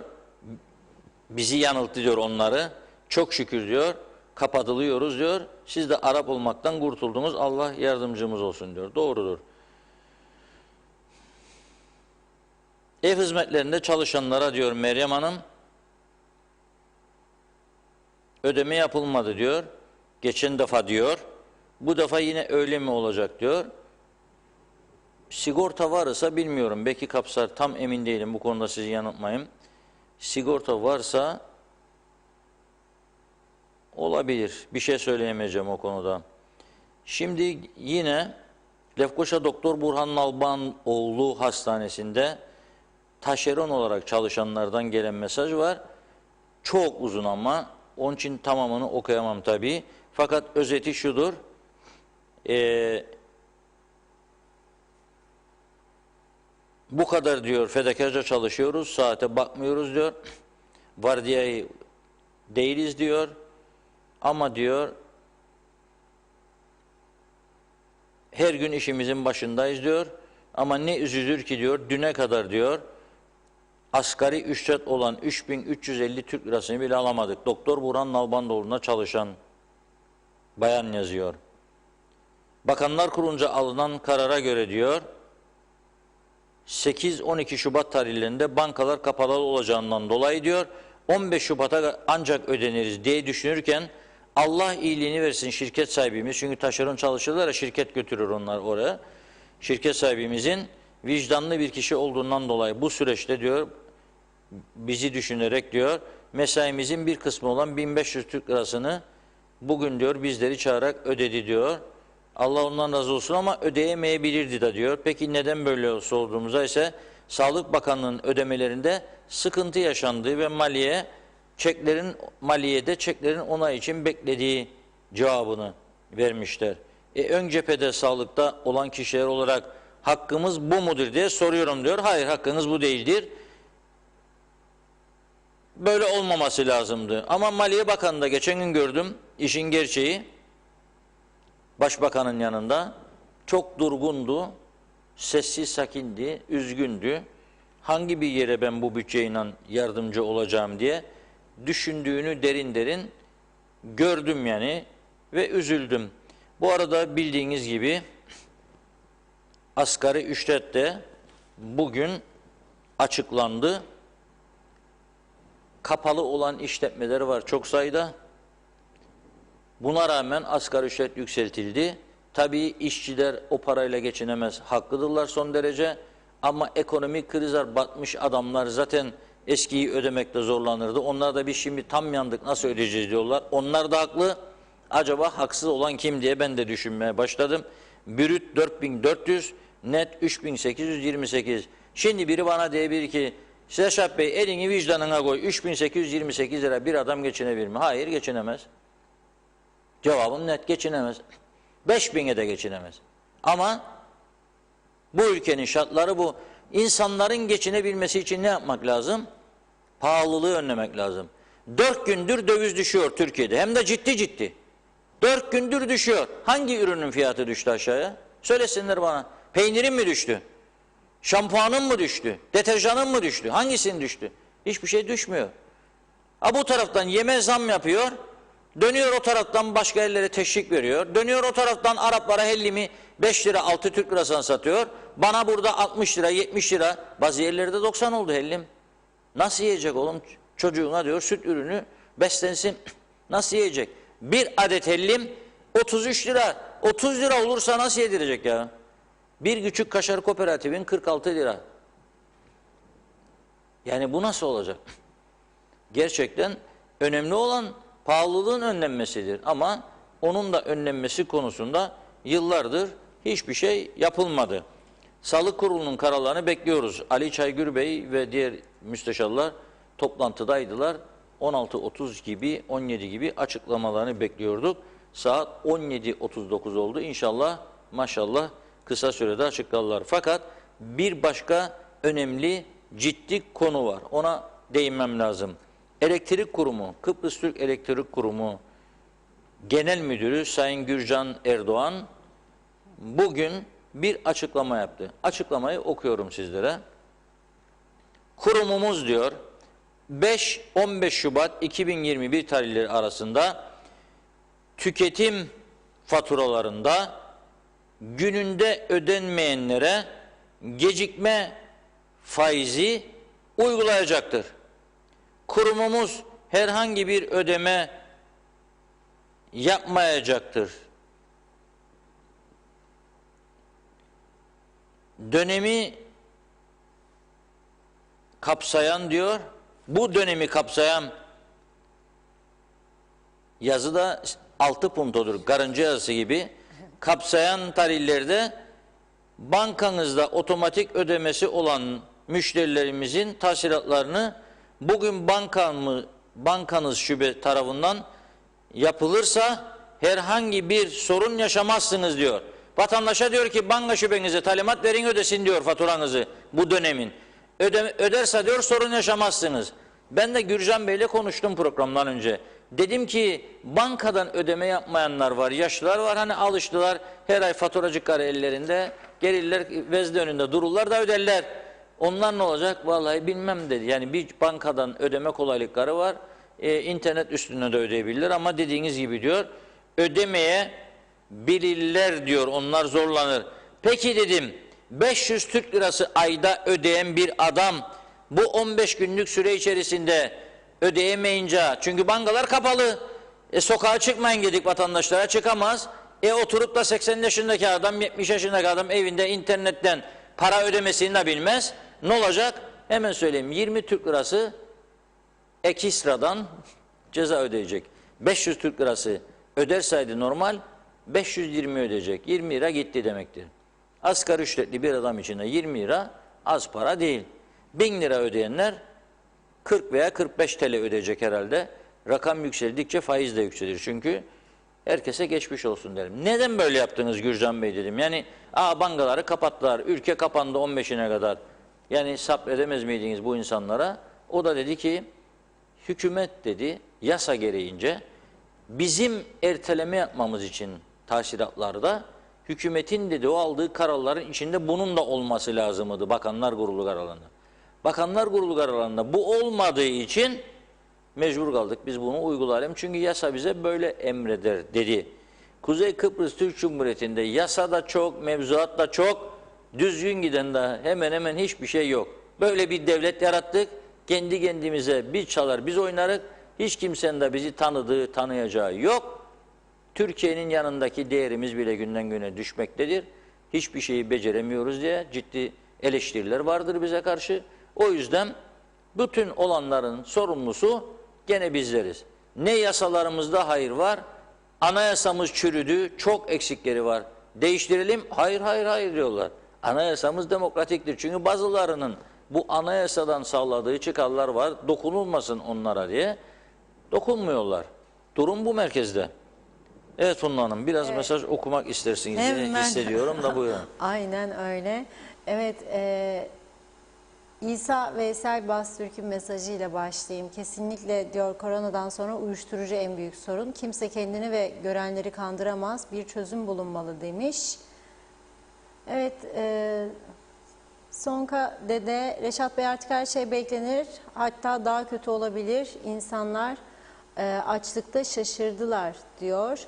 bizi yanılttı diyor onları. Çok şükür diyor kapatılıyoruz diyor. Siz de Arap olmaktan kurtuldunuz. Allah yardımcımız olsun diyor. Doğrudur. Ev hizmetlerinde çalışanlara diyor Meryem Hanım ödeme yapılmadı diyor. Geçen defa diyor. Bu defa yine öyle mi olacak diyor. Sigorta varsa bilmiyorum. Belki kapsar. Tam emin değilim. Bu konuda sizi yanıltmayayım. Sigorta varsa olabilir. Bir şey söyleyemeyeceğim o konuda. Şimdi yine Lefkoşa Doktor Burhan Nalbanoğlu Hastanesi'nde taşeron olarak çalışanlardan gelen mesaj var. Çok uzun ama onun için tamamını okuyamam tabii. Fakat özeti şudur. Bu kadar diyor fedakarca çalışıyoruz, saate bakmıyoruz diyor. Vardiyayı değiliz diyor. Ama diyor her gün işimizin başındayız diyor. Ama ne üzülür ki diyor düne kadar diyor asgari ücret olan 3350 Türk lirasını bile alamadık. Doktor Burhan Nalbandoğlu'na çalışan bayan yazıyor. Bakanlar Kurulu'nca alınan karara göre diyor 8-12 Şubat tarihlerinde bankalar kapalı olacağından dolayı diyor 15 Şubat'a ancak ödeniriz diye düşünürken Allah iyiliğini versin şirket sahibimiz. Çünkü taşeron çalışırlar ya şirket götürür onlar oraya. Şirket sahibimizin vicdanlı bir kişi olduğundan dolayı bu süreçte diyor bizi düşünerek diyor mesaimizin bir kısmı olan 1500 Türk lirasını bugün diyor bizleri çağırarak ödedi diyor. Allah ondan razı olsun ama ödeyemeyebilirdi de diyor. Peki neden böyle sorduğumuzda ise Sağlık Bakanlığı'nın ödemelerinde sıkıntı yaşandığı ve maliyede çeklerin onay için beklediği cevabını vermişler. Ön cephede sağlıkta olan kişiler olarak hakkımız bu mudur diye soruyorum diyor. Hayır hakkınız bu değildir. Böyle olmaması lazımdı. Ama Maliye Bakanı da geçen gün gördüm işin gerçeği. Başbakanın yanında çok durgundu, sessiz sakindi, üzgündü. Hangi bir yere ben bu bütçeyle yardımcı olacağım diye düşündüğünü derin derin gördüm yani ve üzüldüm. Bu arada bildiğiniz gibi asgari ücret de bugün açıklandı. Kapalı olan işletmeler var çok sayıda. Buna rağmen asgari ücret yükseltildi. Tabii işçiler o parayla geçinemez, haklıdırlar son derece. Ama ekonomik krizler batmış adamlar zaten eskiyi ödemekte zorlanırdı. Onlar da biz şimdi tam yandık nasıl ödeyeceğiz diyorlar. Onlar da haklı. Acaba haksız olan kim diye ben de düşünmeye başladım. Brüt 4400, net 3828. Şimdi biri bana diyebilir ki Reşat Bey elini vicdanına koy 3828 lira bir adam geçinebilir mi? Hayır geçinemez. Cevabım net geçinemez. 5000'e de geçinemez. Ama bu ülkenin şartları bu. İnsanların geçinebilmesi için ne yapmak lazım? Pahalılığı önlemek lazım. 4 gündür döviz düşüyor Türkiye'de. Hem de ciddi ciddi. 4 gündür düşüyor. Hangi ürünün fiyatı düştü aşağıya? Söylesinler bana. Peynirin mi düştü? Şampuanın mı düştü? Deterjanın mı düştü? Hangisinin düştü? Hiçbir şey düşmüyor. Bu taraftan yeme zam yapıyor. Dönüyor o taraftan başka yerlere teşvik veriyor. Dönüyor o taraftan Araplara hellimi 5 lira 6 Türk lirasına satıyor. Bana burada 60 lira 70 lira bazı yerlerde 90 oldu hellim. Nasıl yiyecek oğlum çocuğuna diyor süt ürünü beslensin. Nasıl yiyecek? Bir adet hellim 33 lira 30 lira olursa nasıl yedirecek ya? Bir küçük kaşar kooperatifin 46 lira. Yani bu nasıl olacak? Gerçekten önemli olan pahalılığın önlenmesidir. Ama onun da önlenmesi konusunda yıllardır hiçbir şey yapılmadı. Sağlık Kurulu'nun kararlarını bekliyoruz. Ali Çaygür Bey ve diğer müsteşarlar toplantıdaydılar. 16.30 gibi 17 gibi açıklamalarını bekliyorduk. Saat 17.39 oldu. İnşallah maşallah kısa sürede açıklarlar. Fakat bir başka önemli ciddi konu var. Ona değinmem lazım. Elektrik Kurumu, Kıbrıs Türk Elektrik Kurumu Genel Müdürü Sayın Gürcan Erdoğan bugün bir açıklama yaptı. Açıklamayı okuyorum sizlere. Kurumumuz diyor 5-15 Şubat 2021 tarihleri arasında tüketim faturalarında gününde ödenmeyenlere gecikme faizi uygulayacaktır. Kurumumuz herhangi bir ödeme yapmayacaktır. Dönemi kapsayan diyor, bu dönemi kapsayan yazıda 6 puntodur, karınca yazısı gibi kapsayan tarihlerde bankanızda otomatik ödemesi olan müşterilerimizin tahsilatlarını bugün bankanız şube tarafından yapılırsa herhangi bir sorun yaşamazsınız diyor. Vatandaşa diyor ki banka şubenize talimat verin ödesin diyor faturanızı bu dönemin. Öderse diyor sorun yaşamazsınız. Ben de Gürcan Bey'le konuştum programdan önce. Dedim ki bankadan ödeme yapmayanlar var, yaşlılar var, hani alıştılar her ay faturacıkları ellerinde, gelirler vezne önünde dururlar da öderler. Onlar ne olacak? Vallahi bilmem dedi. Yani bir bankadan ödeme kolaylıkları var, internet üstüne de ödeyebilirler ama dediğiniz gibi diyor ödemeye bilirler diyor, onlar zorlanır. Peki dedim 500 Türk lirası ayda ödeyen bir adam bu 15 günlük süre içerisinde ödeyemeyince, çünkü bankalar kapalı, sokağa çıkmayın dedik vatandaşlara, çıkamaz. Oturup da 80 yaşındaki adam 70 yaşındaki adam evinde internetten para ödemesini de bilmez. Ne olacak? Hemen söyleyeyim, 20 Türk lirası ekstradan ceza ödeyecek. 500 Türk lirası öderseydi normal 520 ödeyecek. 20 lira gitti demektir. Asgari ücretli bir adam için de 20 lira az para değil. 1000 lira ödeyenler 40 veya 45 TL ödeyecek herhalde. Rakam yükseldikçe faiz de yükselir. Çünkü herkese geçmiş olsun derim. Neden böyle yaptınız Gürcan Bey dedim. Yani bankaları kapattılar. Ülke kapandı 15'ine kadar. Yani sabredemez miydiniz bu insanlara? O da dedi ki hükümet dedi yasa gereğince bizim erteleme yapmamız için tahsilatlarda hükümetin dedi o aldığı kararların içinde bunun da olması lazımdı Bakanlar Kurulu kararlarında. Bakanlar Kurulu kararlarında bu olmadığı için mecbur kaldık biz bunu uygulayalım. Çünkü yasa bize böyle emreder dedi. Kuzey Kıbrıs Türk Cumhuriyeti'nde yasa da çok, mevzuat da çok, düzgün giden de hemen hemen hiçbir şey yok. Böyle bir devlet yarattık. Kendi kendimize biz çalar, biz oynarız. Hiç kimsenin de bizi tanıdığı, tanıyacağı yok. Türkiye'nin yanındaki değerimiz bile günden güne düşmektedir. Hiçbir şeyi beceremiyoruz diye ciddi eleştiriler vardır bize karşı. O yüzden bütün olanların sorumlusu gene bizleriz. Ne yasalarımızda hayır var, anayasamız çürüdü, çok eksikleri var. Değiştirelim, hayır hayır hayır diyorlar. Anayasamız demokratiktir. Çünkü bazılarının bu anayasadan sağladığı çıkarlar var, dokunulmasın onlara diye dokunmuyorlar. Durum bu merkezde. Evet Funda Hanım, biraz mesaj okumak istersiniz diye hissediyorum da buyurun. Aynen öyle. Evet, İsa Veysel Bastürk'ün mesajıyla başlayayım. Kesinlikle diyor koronadan sonra uyuşturucu en büyük sorun. Kimse kendini ve görenleri kandıramaz. Bir çözüm bulunmalı demiş. Evet, Sonka Dede, Reşat Bey artık her şey beklenir. Hatta daha kötü olabilir. İnsanlar açlıkta şaşırdılar diyor.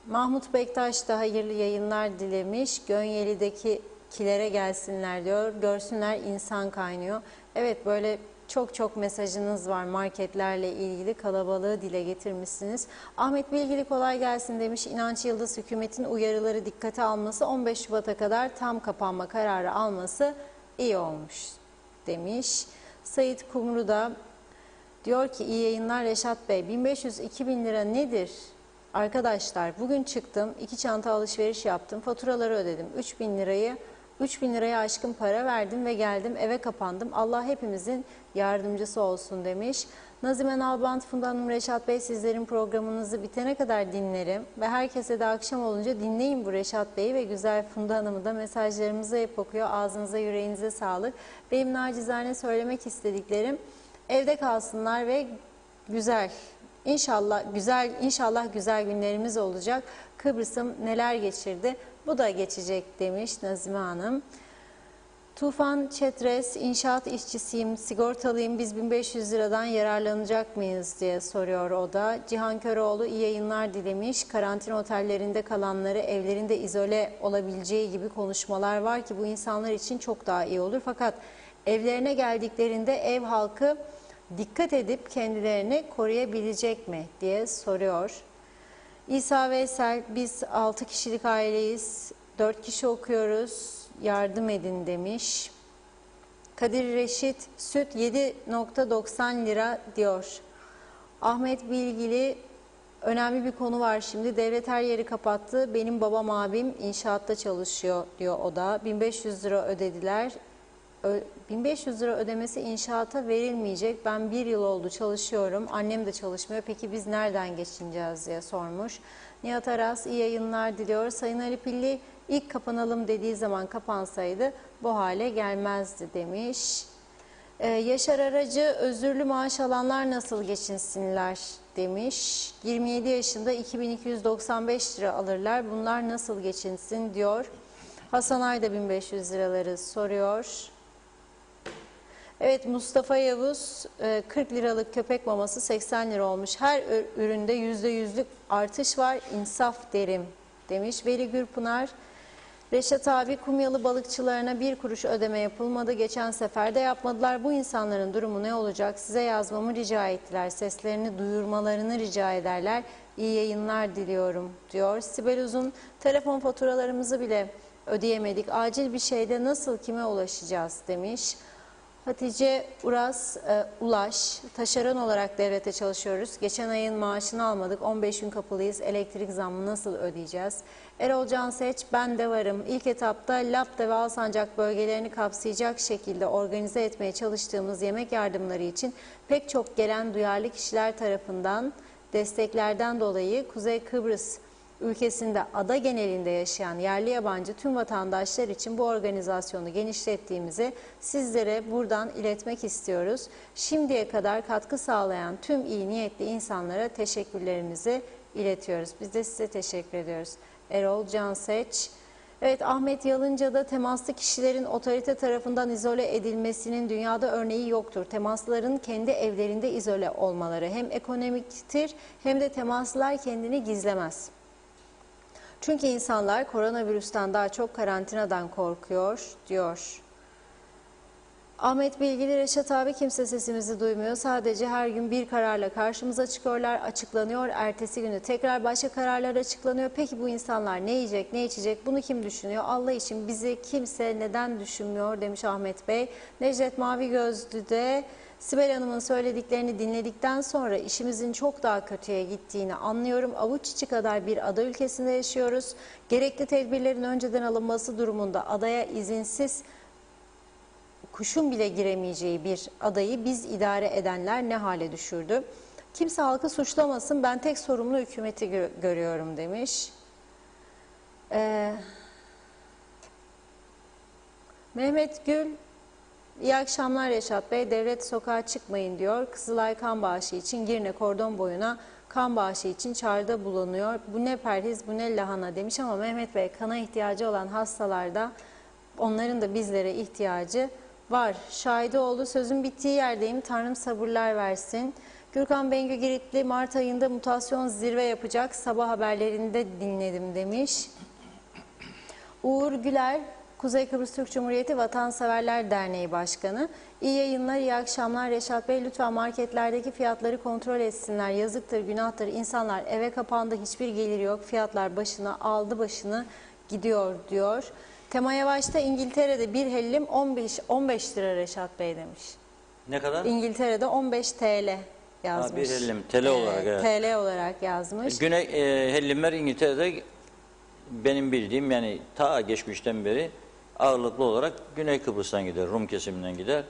Mahmut Bektaş da hayırlı yayınlar dilemiş. Gönyeli'dekilere gelsinler diyor. Görsünler insan kaynıyor. Evet, böyle çok mesajınız var marketlerle ilgili, kalabalığı dile getirmişsiniz. Ahmet Bilgili kolay gelsin demiş. İnanç Yıldız hükümetin uyarıları dikkate alması, 15 Şubat'a kadar tam kapanma kararı alması iyi olmuş demiş. Sait Kumru da diyor ki iyi yayınlar Reşat Bey. 1500-2000 lira nedir? Arkadaşlar bugün çıktım, 2 çanta alışveriş yaptım, faturaları ödedim. 3000 liraya aşkın para verdim ve geldim eve kapandım. Allah hepimizin yardımcısı olsun demiş. Nazime Nalbant, Funda Hanım, Reşat Bey, sizlerin programınızı bitene kadar dinlerim. Ve herkese de akşam olunca dinleyin bu Reşat Bey'i ve güzel Funda Hanım'ı da, mesajlarımızı hep okuyor. Ağzınıza yüreğinize sağlık. Benim nacizane söylemek istediklerim, evde kalsınlar ve İnşallah güzel günlerimiz olacak. Kıbrıs'ım neler geçirdi, bu da geçecek demiş Nazime Hanım. Tufan Çetres, inşaat işçisiyim, sigortalıyım, biz 1500 liradan yararlanacak mıyız diye soruyor o da. Cihan Köroğlu iyi yayınlar dilemiş. Karantina otellerinde kalanları evlerinde izole olabileceği gibi konuşmalar var ki bu insanlar için çok daha iyi olur. Fakat evlerine geldiklerinde ev halkı dikkat edip kendilerini koruyabilecek mi diye soruyor. İsa Veysel, biz 6 kişilik aileyiz, 4 kişi okuyoruz, yardım edin demiş. Kadir Reşit, süt 7,90 lira diyor. Ahmet Bilgili, önemli bir konu var şimdi. Devlet her yeri kapattı. Benim babam abim inşaatta çalışıyor diyor o da. 1500 lira ödediler. 1500 lira ödemesi inşaata verilmeyecek. Ben 1 yıl oldu çalışıyorum. Annem de çalışmıyor. Peki biz nereden geçineceğiz diye sormuş. Nihat Aras iyi yayınlar diliyor. Sayın Ali Pilli ilk kapanalım dediği zaman kapansaydı bu hale gelmezdi demiş. Yaşar Aracı özürlü maaş alanlar nasıl geçinsinler demiş. 27 yaşında 2295 lira alırlar. Bunlar nasıl geçinsin diyor. Hasan Ay da 1500 liraları soruyor. Evet, Mustafa Yavuz 40 liralık köpek maması 80 lira olmuş. Her üründe %100'lük artış var. İnsaf derim demiş. Veli Gürpınar, Reşat abi Kumyalı balıkçılarına 1 kuruş ödeme yapılmadı. Geçen sefer de yapmadılar. Bu insanların durumu ne olacak? Size yazmamı rica ettiler. Seslerini duyurmalarını rica ederler. İyi yayınlar diliyorum diyor. Sibel Uzun, telefon faturalarımızı bile ödeyemedik. Acil bir şeyde nasıl kime ulaşacağız demiş. Hatice Ulaş, taşeron olarak devlete çalışıyoruz. Geçen ayın maaşını almadık, 15 gün kapalıyız. Elektrik zammı nasıl ödeyeceğiz? Erol Canseç, ben de varım. İlk etapta Lapta ve Alsancak bölgelerini kapsayacak şekilde organize etmeye çalıştığımız yemek yardımları için pek çok gelen duyarlı kişiler tarafından desteklerden dolayı Kuzey Kıbrıs ülkesinde ada genelinde yaşayan yerli yabancı tüm vatandaşlar için bu organizasyonu genişlettiğimizi sizlere buradan iletmek istiyoruz. Şimdiye kadar katkı sağlayan tüm iyi niyetli insanlara teşekkürlerimizi iletiyoruz. Biz de size teşekkür ediyoruz. Erol Canseç. Evet, Ahmet Yalınca'da temaslı kişilerin otorite tarafından izole edilmesinin dünyada örneği yoktur. Temaslıların kendi evlerinde izole olmaları hem ekonomiktir hem de temaslılar kendini gizlemez. Çünkü insanlar koronavirüsten daha çok karantinadan korkuyor diyor. Ahmet Bilgili, Reşat abi kimse sesimizi duymuyor. Sadece her gün bir kararla karşımıza çıkıyorlar, açıklanıyor. Ertesi günü tekrar başka kararlar açıklanıyor. Peki bu insanlar ne yiyecek, ne içecek? Bunu kim düşünüyor? Allah için bizi kimse neden düşünmüyor demiş Ahmet Bey. Necdet Mavi Gözlü de Sibel Hanım'ın söylediklerini dinledikten sonra işimizin çok daha kötüye gittiğini anlıyorum. Avuç içi kadar bir ada ülkesinde yaşıyoruz. Gerekli tedbirlerin önceden alınması durumunda adaya izinsiz kuşun bile giremeyeceği bir adayı biz idare edenler ne hale düşürdü? Kimse halkı suçlamasın, ben tek sorumlu hükümeti görüyorum demiş. Mehmet Gül, iyi akşamlar Reşat Bey. Devlet sokağa çıkmayın diyor. Kızılay kan bağışı için Girne kordon boyuna kan bağışı için çağrıda bulunuyor. Bu ne perhiz, bu ne lahana demiş ama Mehmet Bey, kana ihtiyacı olan hastalarda onların da bizlere ihtiyacı var. Şahidoğlu, sözün bittiği yerdeyim. Tanrım sabırlar versin. Gürkan Bengü Giritli, Mart ayında mutasyon zirve yapacak. Sabah haberlerinde dinledim demiş. Uğur Güler, Kuzey Kıbrıs Türk Cumhuriyeti Vatanseverler Derneği Başkanı. İyi yayınlar, iyi akşamlar Reşat Bey. Lütfen marketlerdeki fiyatları kontrol etsinler. Yazıktır, günahtır. İnsanlar eve kapandı, hiçbir gelir yok. Fiyatlar aldı başını gidiyor diyor. Tema Yavaş'ta İngiltere'de bir hellim 15 lira Reşat Bey demiş. Ne kadar? İngiltere'de 15 TL yazmış. Bir hellim TL olarak. Evet. TL olarak yazmış. Güney hellimler İngiltere'de benim bildiğim, yani ta geçmişten beri ağırlıklı olarak Güney Kıbrıs'tan gider, Rum kesiminden gider.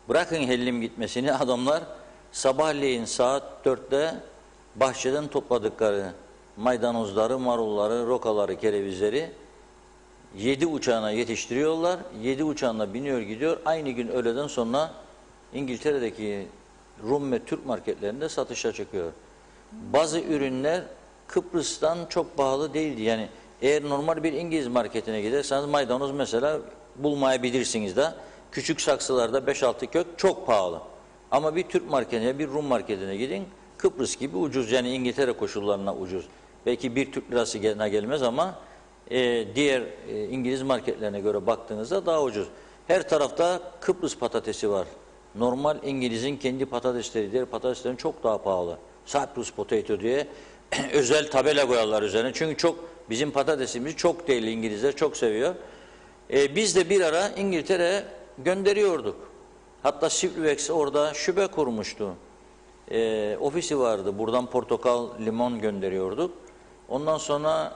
Bırakın hellim gitmesini, adamlar sabahleyin saat 4'te bahçeden topladıkları maydanozları, marulları, rokaları, kerevizleri 7 uçağına yetiştiriyorlar. 7 uçağına biniyor gidiyor. Aynı gün öğleden sonra İngiltere'deki Rum ve Türk marketlerinde satışa çıkıyor. Bazı ürünler Kıbrıs'tan çok pahalı değildi. Yani eğer normal bir İngiliz marketine giderseniz maydanoz mesela bulmayabilirsiniz de. Küçük saksılarda 5-6 kök çok pahalı. Ama bir Türk marketine, bir Rum marketine gidin, Kıbrıs gibi ucuz, yani İngiltere koşullarına ucuz. Belki bir Türk lirası gelmez ama diğer İngiliz marketlerine göre baktığınızda daha ucuz. Her tarafta Kıbrıs patatesi var. Normal İngiliz'in kendi patatesleri, diğer patateslerin çok daha pahalı. Cyprus potato diye özel tabela koyarlar üzerine. Çünkü bizim patatesimiz çok değerli, İngilizler çok seviyor. Biz de bir ara İngiltere'ye gönderiyorduk. Hatta Siplex orada şube kurmuştu. ofisi vardı. Buradan portakal, limon gönderiyorduk. Ondan sonra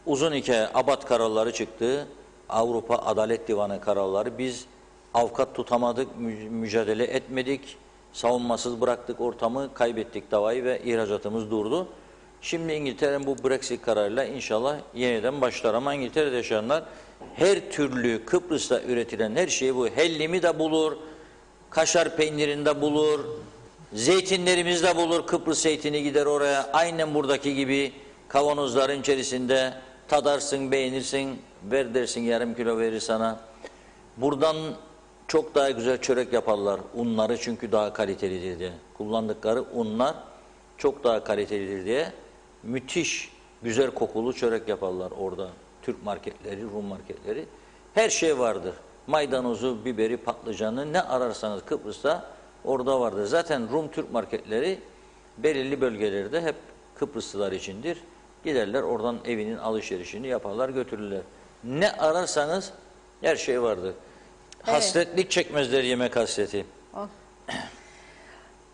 uzun hikaye, Abad kararları çıktı. Avrupa Adalet Divanı kararları. Biz avukat tutamadık, mücadele etmedik. Savunmasız bıraktık ortamı, kaybettik davayı ve ihracatımız durdu. Şimdi İngiltere'nin bu Brexit kararıyla inşallah yeniden başlar. Ama İngiltere'de yaşayanlar her türlü Kıbrıs'ta üretilen her şeyi bu. Hellimi de bulur, kaşar peynirinde bulur, zeytinlerimiz de bulur. Kıbrıs zeytini gider oraya. Aynen buradaki gibi kavanozların içerisinde tadarsın, beğenirsin, ver dersin, yarım kilo verir sana. Buradan çok daha güzel çörek yaparlar. Unları çünkü daha kalitelidir diye. Kullandıkları unlar çok daha kalitelidir diye. Müthiş güzel kokulu çörek yaparlar orada. Türk marketleri, Rum marketleri. Her şey vardır. Maydanozu, biberi, patlıcanı ne ararsanız Kıbrıs'ta orada vardır. Zaten Rum Türk marketleri belirli bölgelerde hep Kıbrıslılar içindir. Giderler oradan evinin alışverişini yaparlar, götürürler. Ne ararsanız her şey vardır. Evet. Hasretlik çekmezler, yemek hasreti. Oh.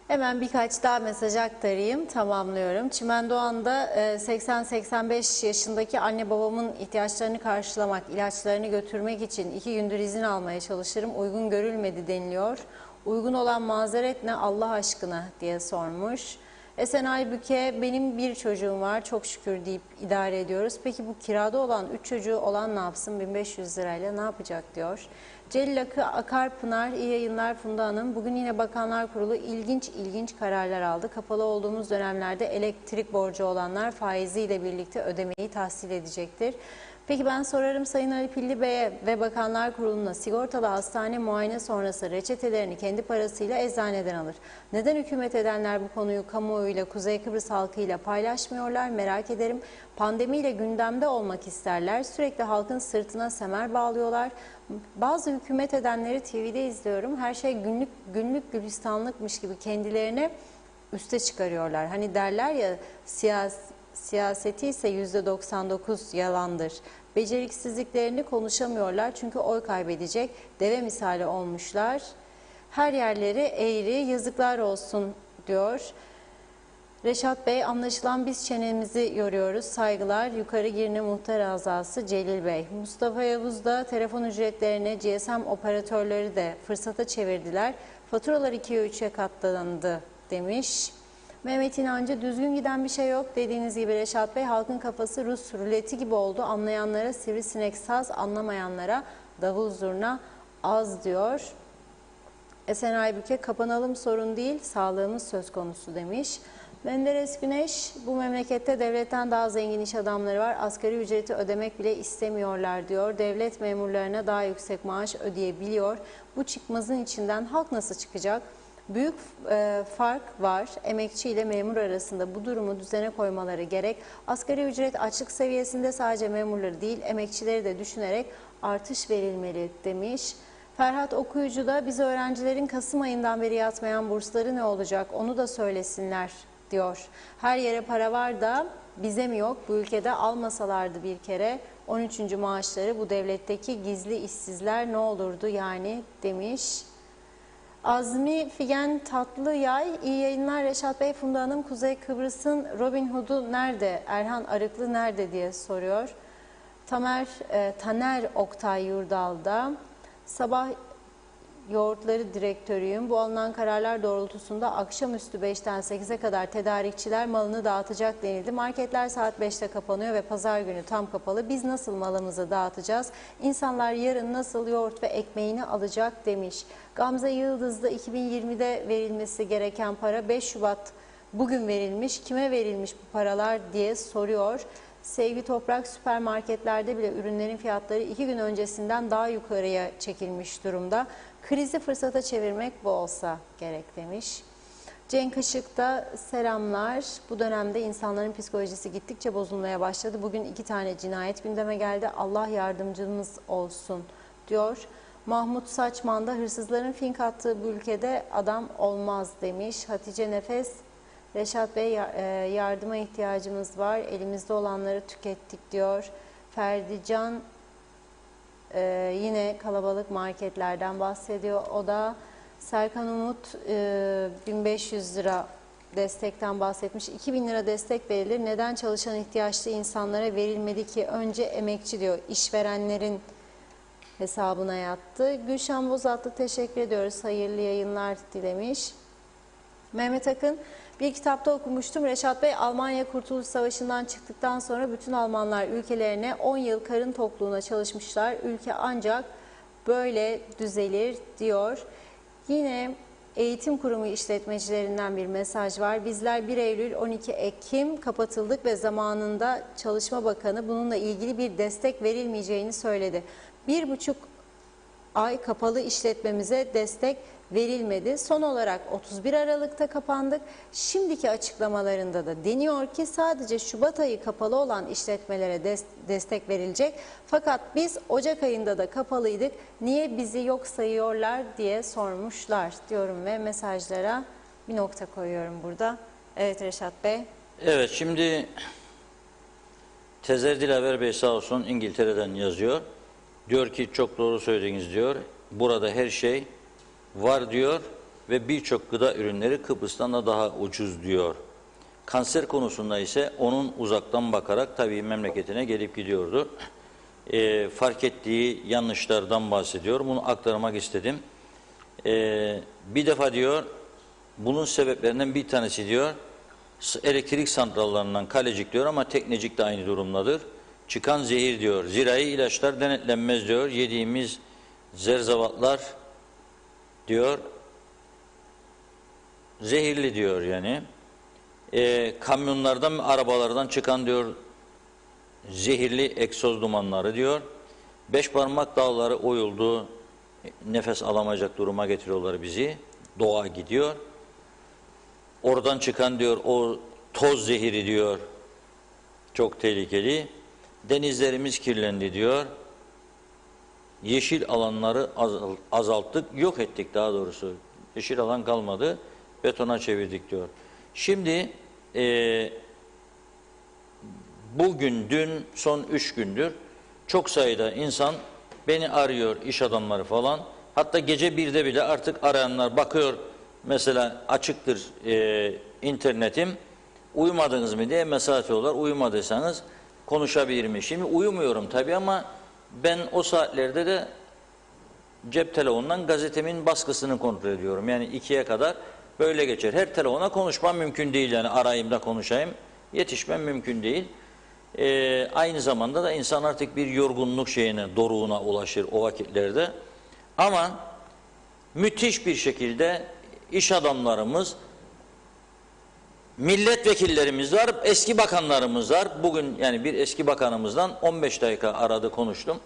Hemen birkaç daha mesaj aktarayım, tamamlıyorum. Çimendoğan'da 80-85 yaşındaki anne babamın ihtiyaçlarını karşılamak, ilaçlarını götürmek için 2 gündür izin almaya çalışırım. Uygun görülmedi deniliyor. Uygun olan mazeret ne Allah aşkına diye sormuş. Esen Aybüke, benim bir çocuğum var çok şükür deyip idare ediyoruz. Peki bu kirada olan 3 çocuğu olan ne yapsın, 1500 lirayla ne yapacak diyor. Celil Akarpınar, iyi yayınlar Funda Hanım. Bugün yine Bakanlar Kurulu ilginç kararlar aldı. Kapalı olduğumuz dönemlerde elektrik borcu olanlar faiziyle birlikte ödemeyi tahsil edecektir. Peki ben sorarım Sayın Ali Pilli Bey'e ve Bakanlar Kurulu'na, sigortalı hastane muayene sonrası reçetelerini kendi parasıyla eczaneden alır. Neden hükümet edenler bu konuyu kamuoyuyla, Kuzey Kıbrıs halkıyla paylaşmıyorlar merak ederim. Pandemiyle gündemde olmak isterler. Sürekli halkın sırtına semer bağlıyorlar. Bazı hükümet edenleri TV'de izliyorum. Her şey günlük gülistanlıkmış gibi kendilerine üste çıkarıyorlar. Hani derler ya, siyaseti ise %99 yalandır. Beceriksizliklerini konuşamıyorlar çünkü oy kaybedecek deve misali olmuşlar. Her yerleri eğri, yazıklar olsun diyor. Reşat Bey, anlaşılan biz çenemizi yoruyoruz. Saygılar. Yukarı Girne Muhtar Azası Celil Bey. Mustafa Yavuz da telefon ücretlerini GSM operatörleri de fırsata çevirdiler. Faturalar 2'ye 3'e katlandı demiş. Mehmet İnancı, düzgün giden bir şey yok. Dediğiniz gibi Reşat Bey, halkın kafası Rus ruleti gibi oldu. Anlayanlara sivrisinek saz, anlamayanlara davul zurna az diyor. Esen Aybüke, kapanalım sorun değil, sağlığımız söz konusu demiş. Menderes Güneş, bu memlekette devletten daha zengin iş adamları var. Asgari ücreti ödemek bile istemiyorlar diyor. Devlet memurlarına daha yüksek maaş ödeyebiliyor. Bu çıkmazın içinden halk nasıl çıkacak? Büyük fark var. Emekçi ile memur arasında bu durumu düzene koymaları gerek. Asgari ücret açlık seviyesinde sadece memurları değil, emekçileri de düşünerek artış verilmeli demiş. Ferhat Okuyucu da biz öğrencilerin Kasım ayından beri yatmayan bursları ne olacak onu da söylesinler diyor. Her yere para var da bize mi yok? Bu ülkede almasalardı bir kere 13. maaşları bu devletteki gizli işsizler ne olurdu yani demiş. Azmi Figen Tatlıyay, iyi yayınlar Reşat Bey. Funda Hanım, Kuzey Kıbrıs'ın Robin Hood'u nerede? Erhan Arıklı nerede diye soruyor. Taner Oktay Yurdal'da. Sabah yoğurtları direktörüyüm. Bu alınan kararlar doğrultusunda akşamüstü 5'ten 8'e kadar tedarikçiler malını dağıtacak denildi. Marketler saat 5'te kapanıyor ve pazar günü tam kapalı. Biz nasıl malımızı dağıtacağız? İnsanlar yarın nasıl yoğurt ve ekmeğini alacak demiş. Gamze Yıldız'da 2020'de verilmesi gereken para 5 Şubat bugün verilmiş. Kime verilmiş bu paralar diye soruyor. Sevgi Toprak, süpermarketlerde bile ürünlerin fiyatları 2 gün öncesinden daha yukarıya çekilmiş durumda. Krizi fırsata çevirmek bu olsa gerek demiş. Cenk Işık'ta selamlar. Bu dönemde insanların psikolojisi gittikçe bozulmaya başladı. Bugün 2 tane cinayet gündeme geldi. Allah yardımcımız olsun diyor. Mahmut Saçman'da hırsızların fink attığı bu ülkede adam olmaz demiş. Hatice Nefes, Reşat Bey yardıma ihtiyacımız var. Elimizde olanları tükettik diyor. Ferdi Can yine kalabalık marketlerden bahsediyor. O da Serkan Umut 1500 lira destekten bahsetmiş. 2.000 lira destek verilir. Neden çalışan ihtiyaçlı insanlara verilmedi ki? Önce emekçi diyor. İşverenlerin hesabına yattı. Gülşen Bozatlı teşekkür ediyoruz. Hayırlı yayınlar dilemiş. Mehmet Akın, bir kitapta okumuştum. Reşat Bey, Almanya Kurtuluş Savaşı'ndan çıktıktan sonra bütün Almanlar ülkelerine 10 yıl karın tokluğuna çalışmışlar. Ülke ancak böyle düzelir diyor. Yine Eğitim Kurumu işletmecilerinden bir mesaj var. Bizler 1 Eylül 12 Ekim kapatıldık ve zamanında Çalışma Bakanı bununla ilgili bir destek verilmeyeceğini söyledi. 1,5 ay kapalı işletmemize destek verilmedi. Son olarak 31 Aralık'ta kapandık. Şimdiki açıklamalarında da deniyor ki sadece Şubat ayı kapalı olan işletmelere destek verilecek. Fakat biz Ocak ayında da kapalıydık. Niye bizi yok sayıyorlar diye sormuşlar diyorum ve mesajlara bir nokta koyuyorum burada. Evet Reşat Bey. Evet, şimdi Tezer Dilaver Bey sağ olsun İngiltere'den yazıyor. Diyor ki çok doğru söylediniz diyor. Burada her şey var diyor ve birçok gıda ürünleri Kıbrıs'tan da daha ucuz diyor. Kanser konusunda ise onun uzaktan bakarak tabii memleketine gelip gidiyordu. Fark ettiği yanlışlardan bahsediyor. Bunu aktarmak istedim. Bir defa diyor bunun sebeplerinden bir tanesi diyor elektrik santrallarından Kalecik diyor ama Teknecik de aynı durumdadır. Çıkan zehir diyor. Zirai ilaçlar denetlenmez diyor. Yediğimiz zerzevatlar diyor zehirli diyor yani. Kamyonlardan, arabalardan çıkan diyor zehirli egzoz dumanları diyor. Beşparmak dağları oyuldu. Nefes alamayacak duruma getiriyorlar bizi. Doğa gidiyor. Oradan çıkan diyor o toz zehiri diyor. Çok tehlikeli. Denizlerimiz kirlendi diyor. Yeşil alanları azalttık, yok ettik daha doğrusu. Yeşil alan kalmadı, betona çevirdik diyor. Şimdi bugün, dün, son 3 gündür çok sayıda insan beni arıyor, iş adamları falan. Hatta gece 1'de bile artık arayanlar bakıyor. Mesela açıktır internetim. Uyumadınız mı diye mesaj atıyorlar. Uyumadıysanız konuşabilir mi? Şimdi uyumuyorum tabii ama ben o saatlerde de cep telefonundan gazetemin baskısını kontrol ediyorum. Yani 2'ye kadar böyle geçer. Her telefona konuşmam mümkün değil. Yani arayayım da konuşayım. Yetişmem mümkün değil. Aynı zamanda da insan artık bir yorgunluk şeyine, doruğuna ulaşır o vakitlerde. Ama müthiş bir şekilde iş adamlarımız, milletvekillerimiz var, eski bakanlarımız var. Bugün yani bir eski bakanımızdan 15 dakika aradı konuştum.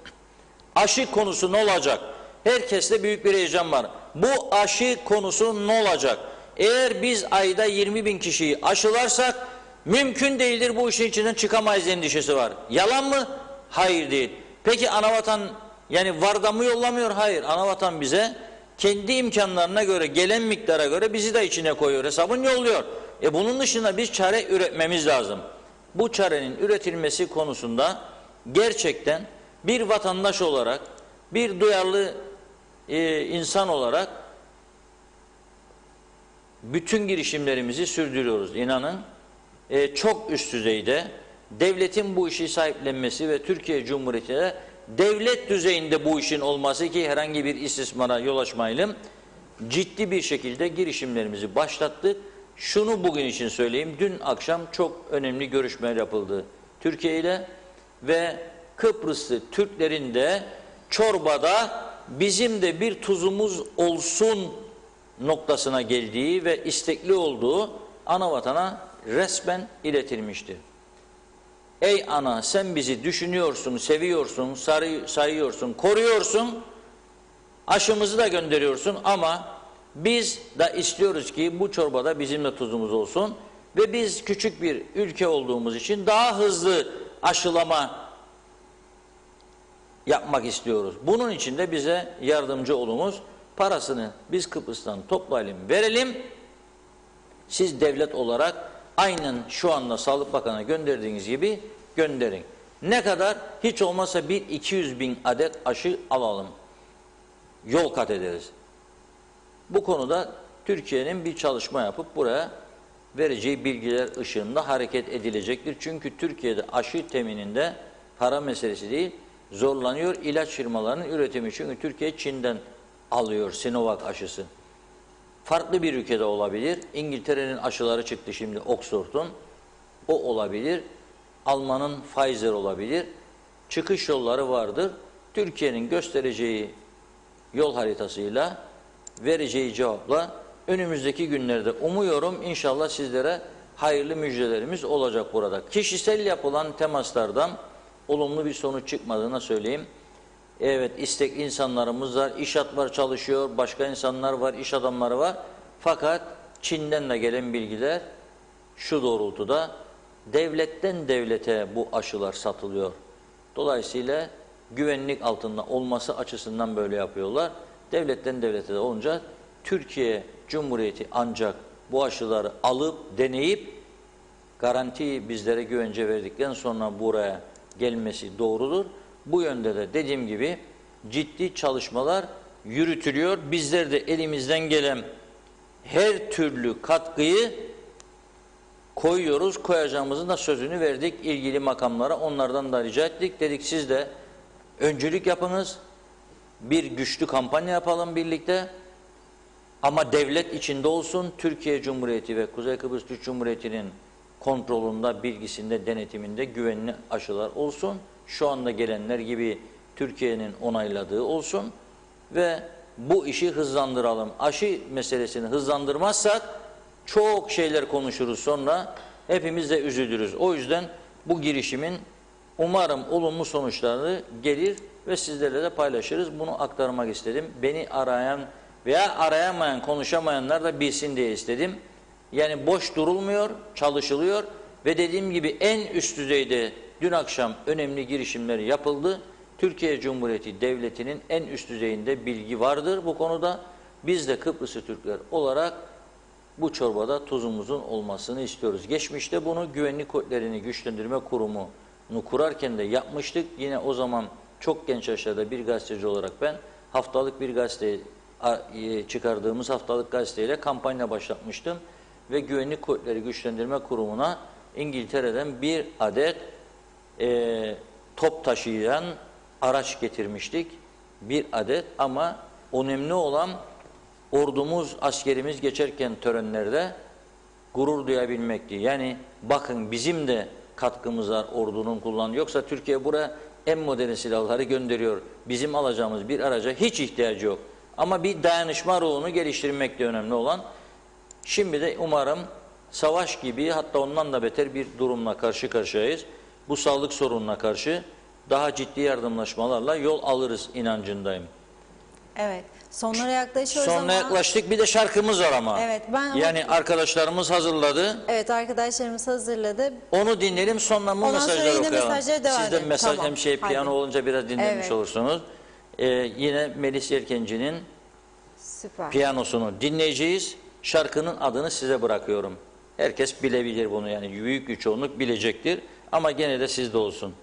Aşı konusu ne olacak? Herkeste büyük bir heyecan var. Bu aşı konusu ne olacak? Eğer biz ayda 20.000 kişiyi aşılarsak mümkün değildir, bu işin içinden çıkamayız endişesi var. Yalan mı? Hayır değil. Peki anavatan yani VAR'da mı yollamıyor? Hayır. Anavatan bize kendi imkanlarına göre, gelen miktara göre bizi de içine koyuyor. Hesabını yolluyor. Bunun dışında bir çare üretmemiz lazım. Bu çarenin üretilmesi konusunda gerçekten bir vatandaş olarak, bir duyarlı insan olarak bütün girişimlerimizi sürdürüyoruz. İnanın çok üst düzeyde devletin bu işi sahiplenmesi ve Türkiye Cumhuriyeti'ne devlet düzeyinde bu işin olması ki herhangi bir istismara yol açmayalım. Ciddi bir şekilde girişimlerimizi başlattık. Şunu bugün için söyleyeyim. Dün akşam çok önemli görüşmeler yapıldı Türkiye ile ve Kıbrıslı Türklerin de çorbada bizim de bir tuzumuz olsun noktasına geldiği ve istekli olduğu anavatana resmen iletilmiştir. Ey ana, sen bizi düşünüyorsun, seviyorsun, sayıyorsun, koruyorsun, aşımızı da gönderiyorsun ama biz de istiyoruz ki bu çorbada bizim de tuzumuz olsun ve biz küçük bir ülke olduğumuz için daha hızlı aşılama yapmak istiyoruz. Bunun için de bize yardımcı olunuz. Parasını biz Kıbrıs'tan toplayalım, verelim. Siz devlet olarak aynen şu anda Sağlık Bakanı'na gönderdiğiniz gibi gönderin. Ne kadar? Hiç olmazsa 200.000 adet aşı alalım. Yol kat ederiz. Bu konuda Türkiye'nin bir çalışma yapıp buraya vereceği bilgiler ışığında hareket edilecektir. Çünkü Türkiye'de aşı temininde para meselesi değil, zorlanıyor ilaç firmalarının üretimi. Çünkü Türkiye Çin'den alıyor Sinovac aşısı. Farklı bir ülkede olabilir. İngiltere'nin aşıları çıktı şimdi, Oxford'un. O olabilir. Alman'ın Pfizer olabilir. Çıkış yolları vardır. Türkiye'nin göstereceği yol haritasıyla, vereceği cevapla önümüzdeki günlerde umuyorum inşallah sizlere hayırlı müjdelerimiz olacak burada. Kişisel yapılan temaslardan olumlu bir sonuç çıkmadığına söyleyeyim. Evet, istek insanlarımız var, iş adamlar çalışıyor, başka insanlar var, iş adamları var. Fakat Çin'den de gelen bilgiler şu doğrultuda, devletten devlete bu aşılar satılıyor. Dolayısıyla güvenlik altında olması açısından böyle yapıyorlar. Devletten devlete de olunca Türkiye Cumhuriyeti ancak bu aşıları alıp deneyip garanti bizlere güvence verdikten sonra buraya gelmesi doğrudur. Bu yönde de dediğim gibi ciddi çalışmalar yürütülüyor. Bizler de elimizden gelen her türlü katkıyı koyuyoruz. Koyacağımızın da sözünü verdik ilgili makamlara. Onlardan da rica ettik. Dedik siz de öncülük yapınız. Bir güçlü kampanya yapalım birlikte. Ama devlet içinde olsun. Türkiye Cumhuriyeti ve Kuzey Kıbrıs Türk Cumhuriyeti'nin kontrolünde, bilgisinde, denetiminde güvenli aşılar olsun. Şu anda gelenler gibi Türkiye'nin onayladığı olsun. Ve bu işi hızlandıralım. Aşı meselesini hızlandırmazsak çok şeyler konuşuruz sonra. Hepimiz de üzülürüz. O yüzden bu girişimin umarım olumlu sonuçları gelir ve sizlerle de paylaşırız. Bunu aktarmak istedim. Beni arayan veya arayamayan, konuşamayanlar da bilsin diye istedim. Yani boş durulmuyor, çalışılıyor ve dediğim gibi en üst düzeyde dün akşam önemli girişimler yapıldı. Türkiye Cumhuriyeti Devleti'nin en üst düzeyinde bilgi vardır bu konuda. Biz de Kıbrıslı Türkler olarak bu çorbada tuzumuzun olmasını istiyoruz. Geçmişte bunu Güvenlik Kuvvetlerini Güçlendirme Kurumu'nu kurarken de yapmıştık. Yine o zaman çok genç yaşlarda bir gazeteci olarak ben haftalık bir gazete çıkardığımız haftalık gazeteyle kampanya başlatmıştım. Ve Güvenlik Kuvvetleri Güçlendirme Kurumu'na İngiltere'den bir adet top taşıyan araç getirmiştik. Bir adet ama önemli olan ordumuz, askerimiz geçerken törenlerde gurur duyabilmekti. Yani bakın bizim de katkımız var ordunun kullandığı. Yoksa Türkiye buraya en modern silahları gönderiyor. Bizim alacağımız bir araca hiç ihtiyacı yok. Ama bir dayanışma ruhunu geliştirmek de önemli olan. Şimdi de umarım savaş gibi hatta ondan da beter bir durumla karşı karşıyayız. Bu sağlık sorununa karşı daha ciddi yardımlaşmalarla yol alırız inancındayım. Evet. Sonlara yaklaşıyoruz ama... Sonuna yaklaştık. Bir de şarkımız var ama. Evet, yani arkadaşlarımız hazırladı. Evet, arkadaşlarımız hazırladı. Onu dinleyelim, sonra bu Ondan sonra mesajları yine okuyalım. mesajlara devam Siz de edelim. mesaj Tamam. hem piyano Hadi. olunca biraz dinlemiş Evet. olursunuz. Yine Melis Yelkenci'nin Süper. piyanosunu dinleyeceğiz. Şarkının adını size bırakıyorum. Herkes bilebilir bunu, yani büyük bir çoğunluk bilecektir. Ama gene de sizde olsun.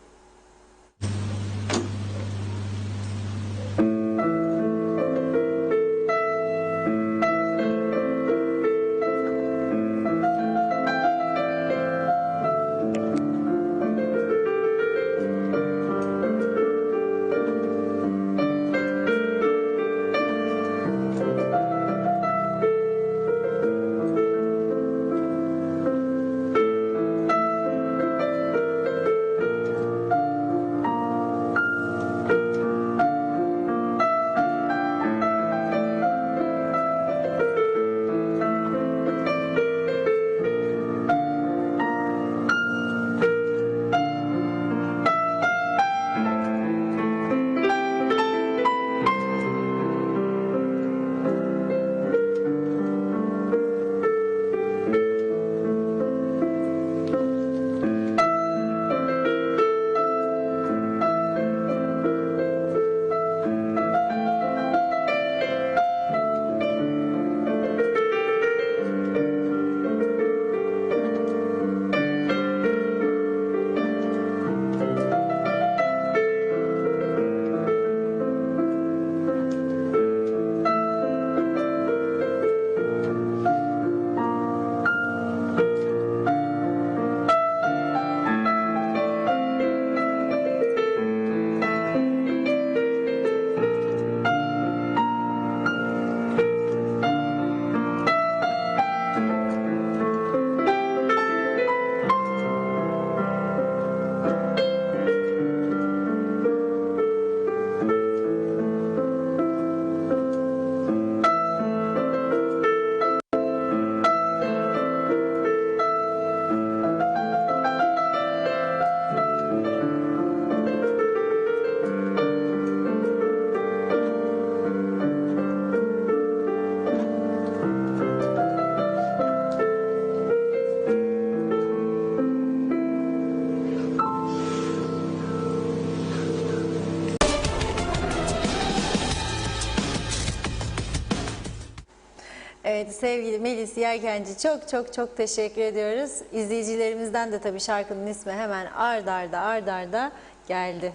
Evet, sevgili Melis Yelkenci, çok çok çok teşekkür ediyoruz. İzleyicilerimizden de tabii şarkının ismi hemen ard arda geldi.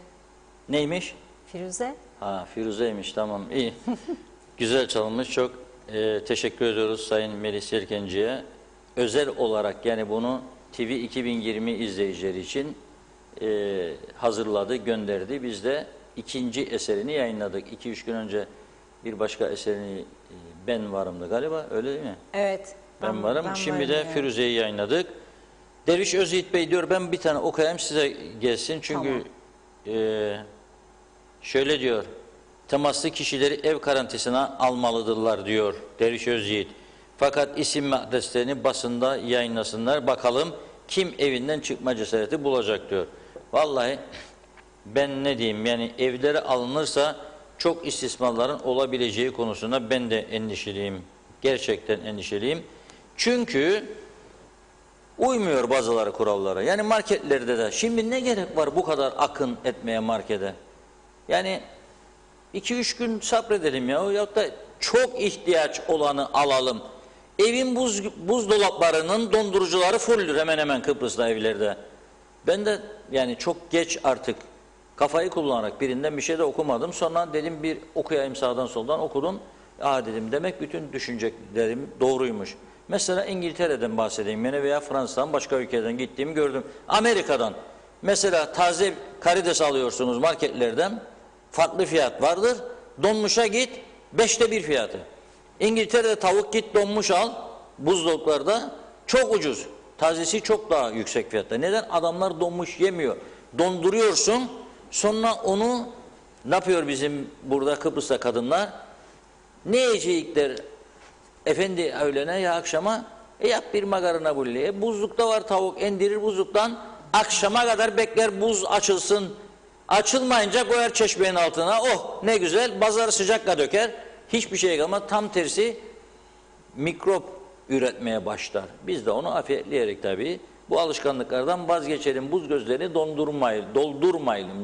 Neymiş? Firuze. Ha, Firuze'ymiş, tamam, iyi. Güzel çalınmış, çok teşekkür ediyoruz Sayın Melis Yelkenci'ye. Özel olarak yani bunu TV 2020 izleyicileri için hazırladı, gönderdi. Biz de ikinci eserini yayınladık. 2-3 gün önce bir başka eserini Ben Varım'dı galiba, öyle değil mi? Evet. Ben Varım. Şimdi varım, de evet. Firuze'yi yayınladık. Derviş Özyiğit Bey diyor, ben bir tane okuyayım size gelsin. Çünkü şöyle diyor, temaslı kişileri ev karantinasına almalıdırlar diyor Derviş Özyiğit. Fakat isim ve adreslerini basında yayınlasınlar. Bakalım kim evinden çıkma cesareti bulacak diyor. Vallahi ben ne diyeyim, yani evlere alınırsa çok istismarların olabileceği konusunda ben de endişeliyim. Gerçekten endişeliyim. Çünkü uymuyor bazıları kurallara. Yani marketlerde de şimdi ne gerek var bu kadar akın etmeye markete? Yani 2-3 gün sabredelim ya. Ya da çok ihtiyaç olanı alalım. Evin buzdolaplarının dondurucuları fulldür hemen hemen Kıbrıs'ta evlerde. Ben de yani çok geç artık kafayı kullanarak birinden bir şey de okumadım. Sonra dedim bir okuyayım, sağdan soldan okudum. Aa dedim, demek bütün düşüncelerim doğruymuş. Mesela İngiltere'den bahsedeyim yine veya Fransa'dan, başka ülkeden gittiğimi gördüm. Amerika'dan mesela taze karides alıyorsunuz marketlerden, farklı fiyat vardır. Donmuşa git 5'te 1 fiyatı. İngiltere'de tavuk git donmuş al buzdolaplarda, çok ucuz. Tazesi çok daha yüksek fiyatta. Neden? Adamlar donmuş yemiyor. Donduruyorsun, sonra onu ne yapıyor bizim burada Kıbrıs'ta kadınlar? Ne yiyecekler efendi öğlene ya akşama? Yap bir makarna bulli. Buzlukta var tavuk, indirir buzluktan, akşama kadar bekler buz açılsın. Açılmayınca koyar çeşmenin altına. Oh ne güzel, bazar sıcakla döker. Hiçbir şey kalmaz. Tam tersi mikrop üretmeye başlar. Biz de onu afiyetleyerek tabii bu alışkanlıklardan vazgeçelim. Buz gözlerini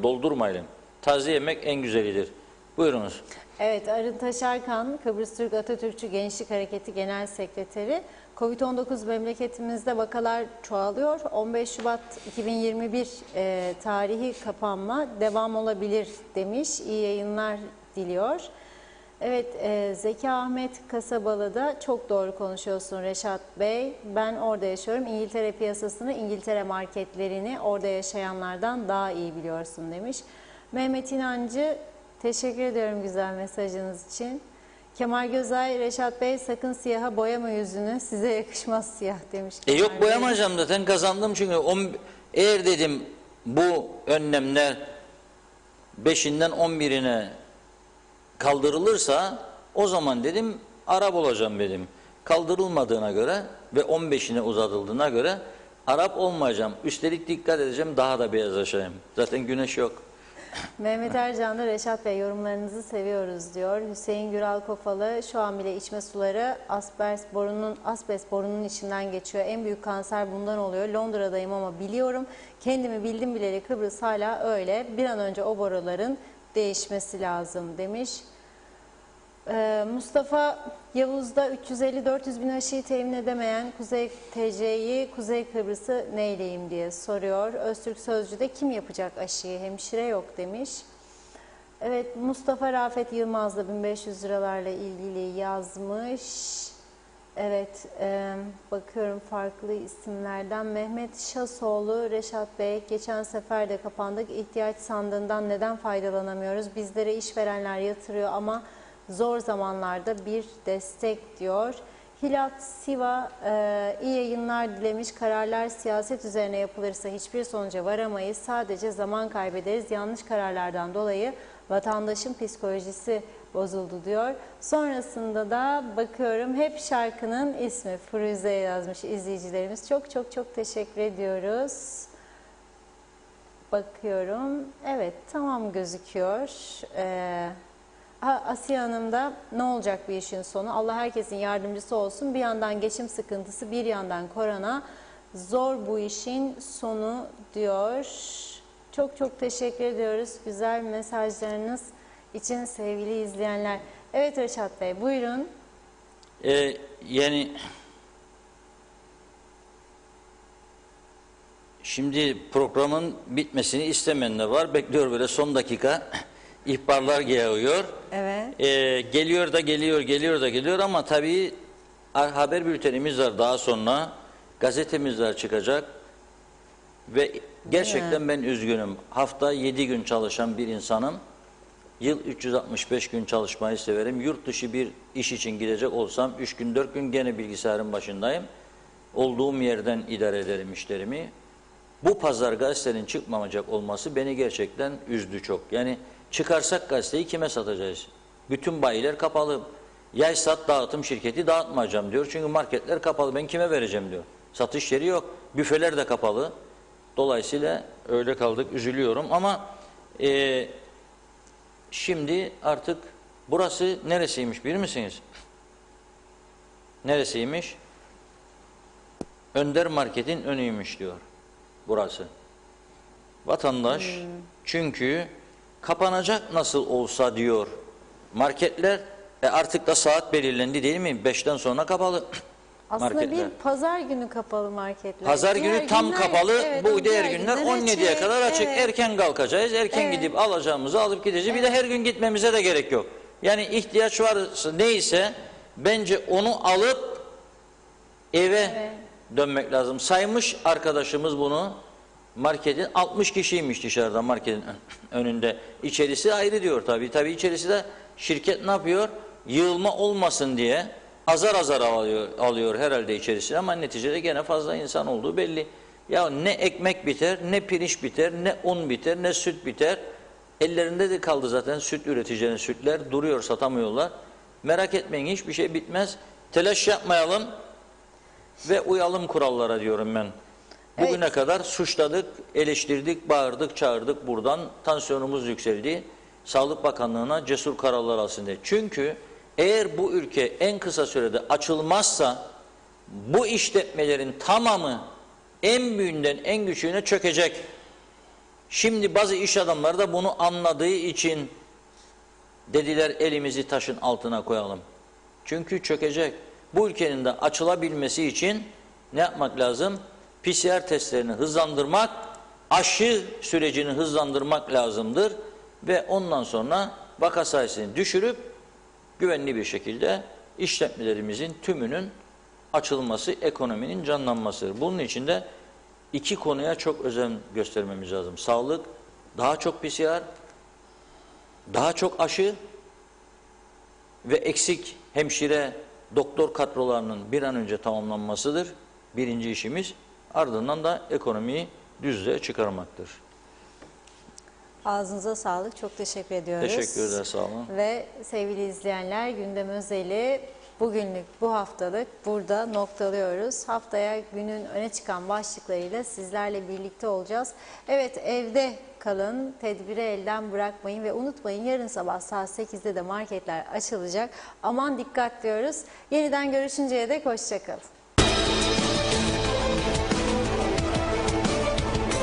doldurmayalım. Taze yemek en güzelidir. Buyurunuz. Evet, Arın Taşarkan, Kıbrıs Türk Atatürkçü Gençlik Hareketi Genel Sekreteri. Covid-19 memleketimizde vakalar çoğalıyor. 15 Şubat 2021 tarihi kapanma devam olabilir demiş. İyi yayınlar diliyor. Evet, Zeki Ahmet Kasabalı'da çok doğru konuşuyorsun Reşat Bey. Ben orada yaşıyorum. İngiltere piyasasını, İngiltere marketlerini orada yaşayanlardan daha iyi biliyorsun demiş. Mehmet İnancı, teşekkür ediyorum güzel mesajınız için. Kemal Gözay, Reşat Bey sakın siyaha boyama yüzünü, size yakışmaz siyah demiş. Yok boyamayacağım zaten, kazandım çünkü. Eğer dedim bu önlemler 5'inden 11'ine kaldırılırsa o zaman dedim Arap olacağım dedim. Kaldırılmadığına göre ve 15'ine uzatıldığına göre Arap olmayacağım. Üstelik dikkat edeceğim, daha da beyazlaşayım. Zaten güneş yok. Mehmet Ercan da Reşat Bey yorumlarınızı seviyoruz diyor. Hüseyin Güral Kofalı, şu an bile içme suları asbest borunun içinden geçiyor. En büyük kanser bundan oluyor. Londra'dayım ama biliyorum. Kendimi bildim bileli Kıbrıs hala öyle. Bir an önce o boruların değişmesi lazım demiş. Mustafa Yavuz'da 350-400 bin aşıyı temin edemeyen Kuzey TC'yi, Kuzey Kıbrıs'ı neyleyim diye soruyor. Öztürk Sözcü'de kim yapacak aşıyı? Hemşire yok demiş. Evet, Mustafa Rafet Yılmaz da 1500 liralarla ilgili yazmış. Evet, bakıyorum farklı isimlerden. Mehmet Şasoğlu, Reşat Bey, geçen sefer de kapandık. İhtiyaç sandığından neden faydalanamıyoruz? Bizlere işverenler yatırıyor ama zor zamanlarda bir destek diyor. Hilat Siva iyi yayınlar dilemiş. Kararlar siyaset üzerine yapılırsa hiçbir sonuca varamayız. Sadece zaman kaybederiz. Yanlış kararlardan dolayı vatandaşın psikolojisi bozuldu diyor. Sonrasında da bakıyorum hep şarkının ismi Firuze yazmış izleyicilerimiz. Çok çok çok teşekkür ediyoruz. Bakıyorum. Evet, tamam gözüküyor. Asiye Hanım da ne olacak bu işin sonu? Allah herkesin yardımcısı olsun. Bir yandan geçim sıkıntısı, bir yandan korona. Zor bu işin sonu diyor. Çok çok teşekkür ediyoruz güzel mesajlarınız için sevgili izleyenler. Evet Reşat Bey, buyurun. Yani şimdi programın bitmesini istemeyen de var. Bekliyor böyle son dakika ihbarlar yağıyor. Evet. Geliyor da geliyor, geliyor da geliyor ama tabii haber bültenimiz var daha sonra. Gazetemiz var çıkacak. Ve gerçekten ben üzgünüm. Hafta 7 gün çalışan bir insanım. Yıl 365 gün çalışmayı severim. Yurt dışı bir iş için gidecek olsam 3 gün 4 gün gene bilgisayarın başındayım. Olduğum yerden idare ederim işlerimi. Bu pazar gazetenin çıkmamayacak olması beni gerçekten üzdü çok. Yani çıkarsak gazeteyi kime satacağız? Bütün bayiler kapalı. Yay sat dağıtım şirketi dağıtmayacağım diyor. Çünkü marketler kapalı. Ben kime vereceğim diyor. Satış yeri yok. Büfeler de kapalı. Dolayısıyla öyle kaldık. Üzülüyorum ama şimdi artık burası neresiymiş bilir misiniz? Neresiymiş? Önder Market'in önüymüş diyor burası. Vatandaş çünkü kapanacak nasıl olsa diyor marketler. Artık da saat belirlendi değil mi? 5'ten sonra kapalı. Aslında marketler. bir pazar günü kapalı marketler. Pazar Diğer günü tam günler, kapalı. evet, Bu diğer diğer günler günler 17'ye açık. kadar açık. Evet. Erken kalkacağız. Erken gidip alacağımızı alıp gideceğiz. Bir de her gün gitmemize de gerek yok. Yani ihtiyaç varsa neyse bence onu alıp eve dönmek lazım. Saymış arkadaşımız bunu. Marketin 60 kişiymiş dışarıda marketin önünde. İçerisi ayrı diyor tabii. Tabii içerisi de şirket ne yapıyor? Yığılma olmasın diye azar azar alıyor herhalde içerisine ama neticede gene fazla insan olduğu belli. Ya ne ekmek biter, ne pirinç biter, ne un biter, ne süt biter. Ellerinde de kaldı zaten süt üreticilerin sütler duruyor satamıyorlar. Merak etmeyin hiçbir şey bitmez. Telaş yapmayalım ve uyalım kurallara diyorum ben. Bugüne kadar suçladık, eleştirdik, bağırdık, çağırdık buradan. Tansiyonumuz yükseldi. Sağlık Bakanlığı'na cesur kararlar alsın diye. Çünkü eğer bu ülke en kısa sürede açılmazsa bu işletmelerin tamamı en büyüğünden en küçüğüne çökecek. Şimdi bazı iş adamları da bunu anladığı için dediler elimizi taşın altına koyalım. Çünkü çökecek. Bu ülkenin de açılabilmesi için ne yapmak lazım? PCR testlerini hızlandırmak, aşı sürecini hızlandırmak lazımdır ve ondan sonra vaka sayısını düşürüp güvenli bir şekilde işletmelerimizin tümünün açılması, ekonominin canlanmasıdır. Bunun için de iki konuya çok özen göstermemiz lazım. Sağlık, daha çok PCR, daha çok aşı ve eksik hemşire, doktor kadrolarının bir an önce tamamlanmasıdır. Birinci işimiz. Ardından da ekonomiyi düzlüğe çıkarmaktır. Ağzınıza sağlık. Çok teşekkür ediyoruz. Teşekkür ederim. Sağ olun. Ve sevgili izleyenler gündem özeli bugünlük bu haftalık burada noktalıyoruz. Haftaya günün öne çıkan başlıklarıyla sizlerle birlikte olacağız. Evet evde kalın, tedbiri elden bırakmayın ve unutmayın yarın sabah saat 8'de de marketler açılacak. Aman dikkat diyoruz. Yeniden görüşünceye dek hoşça kalın.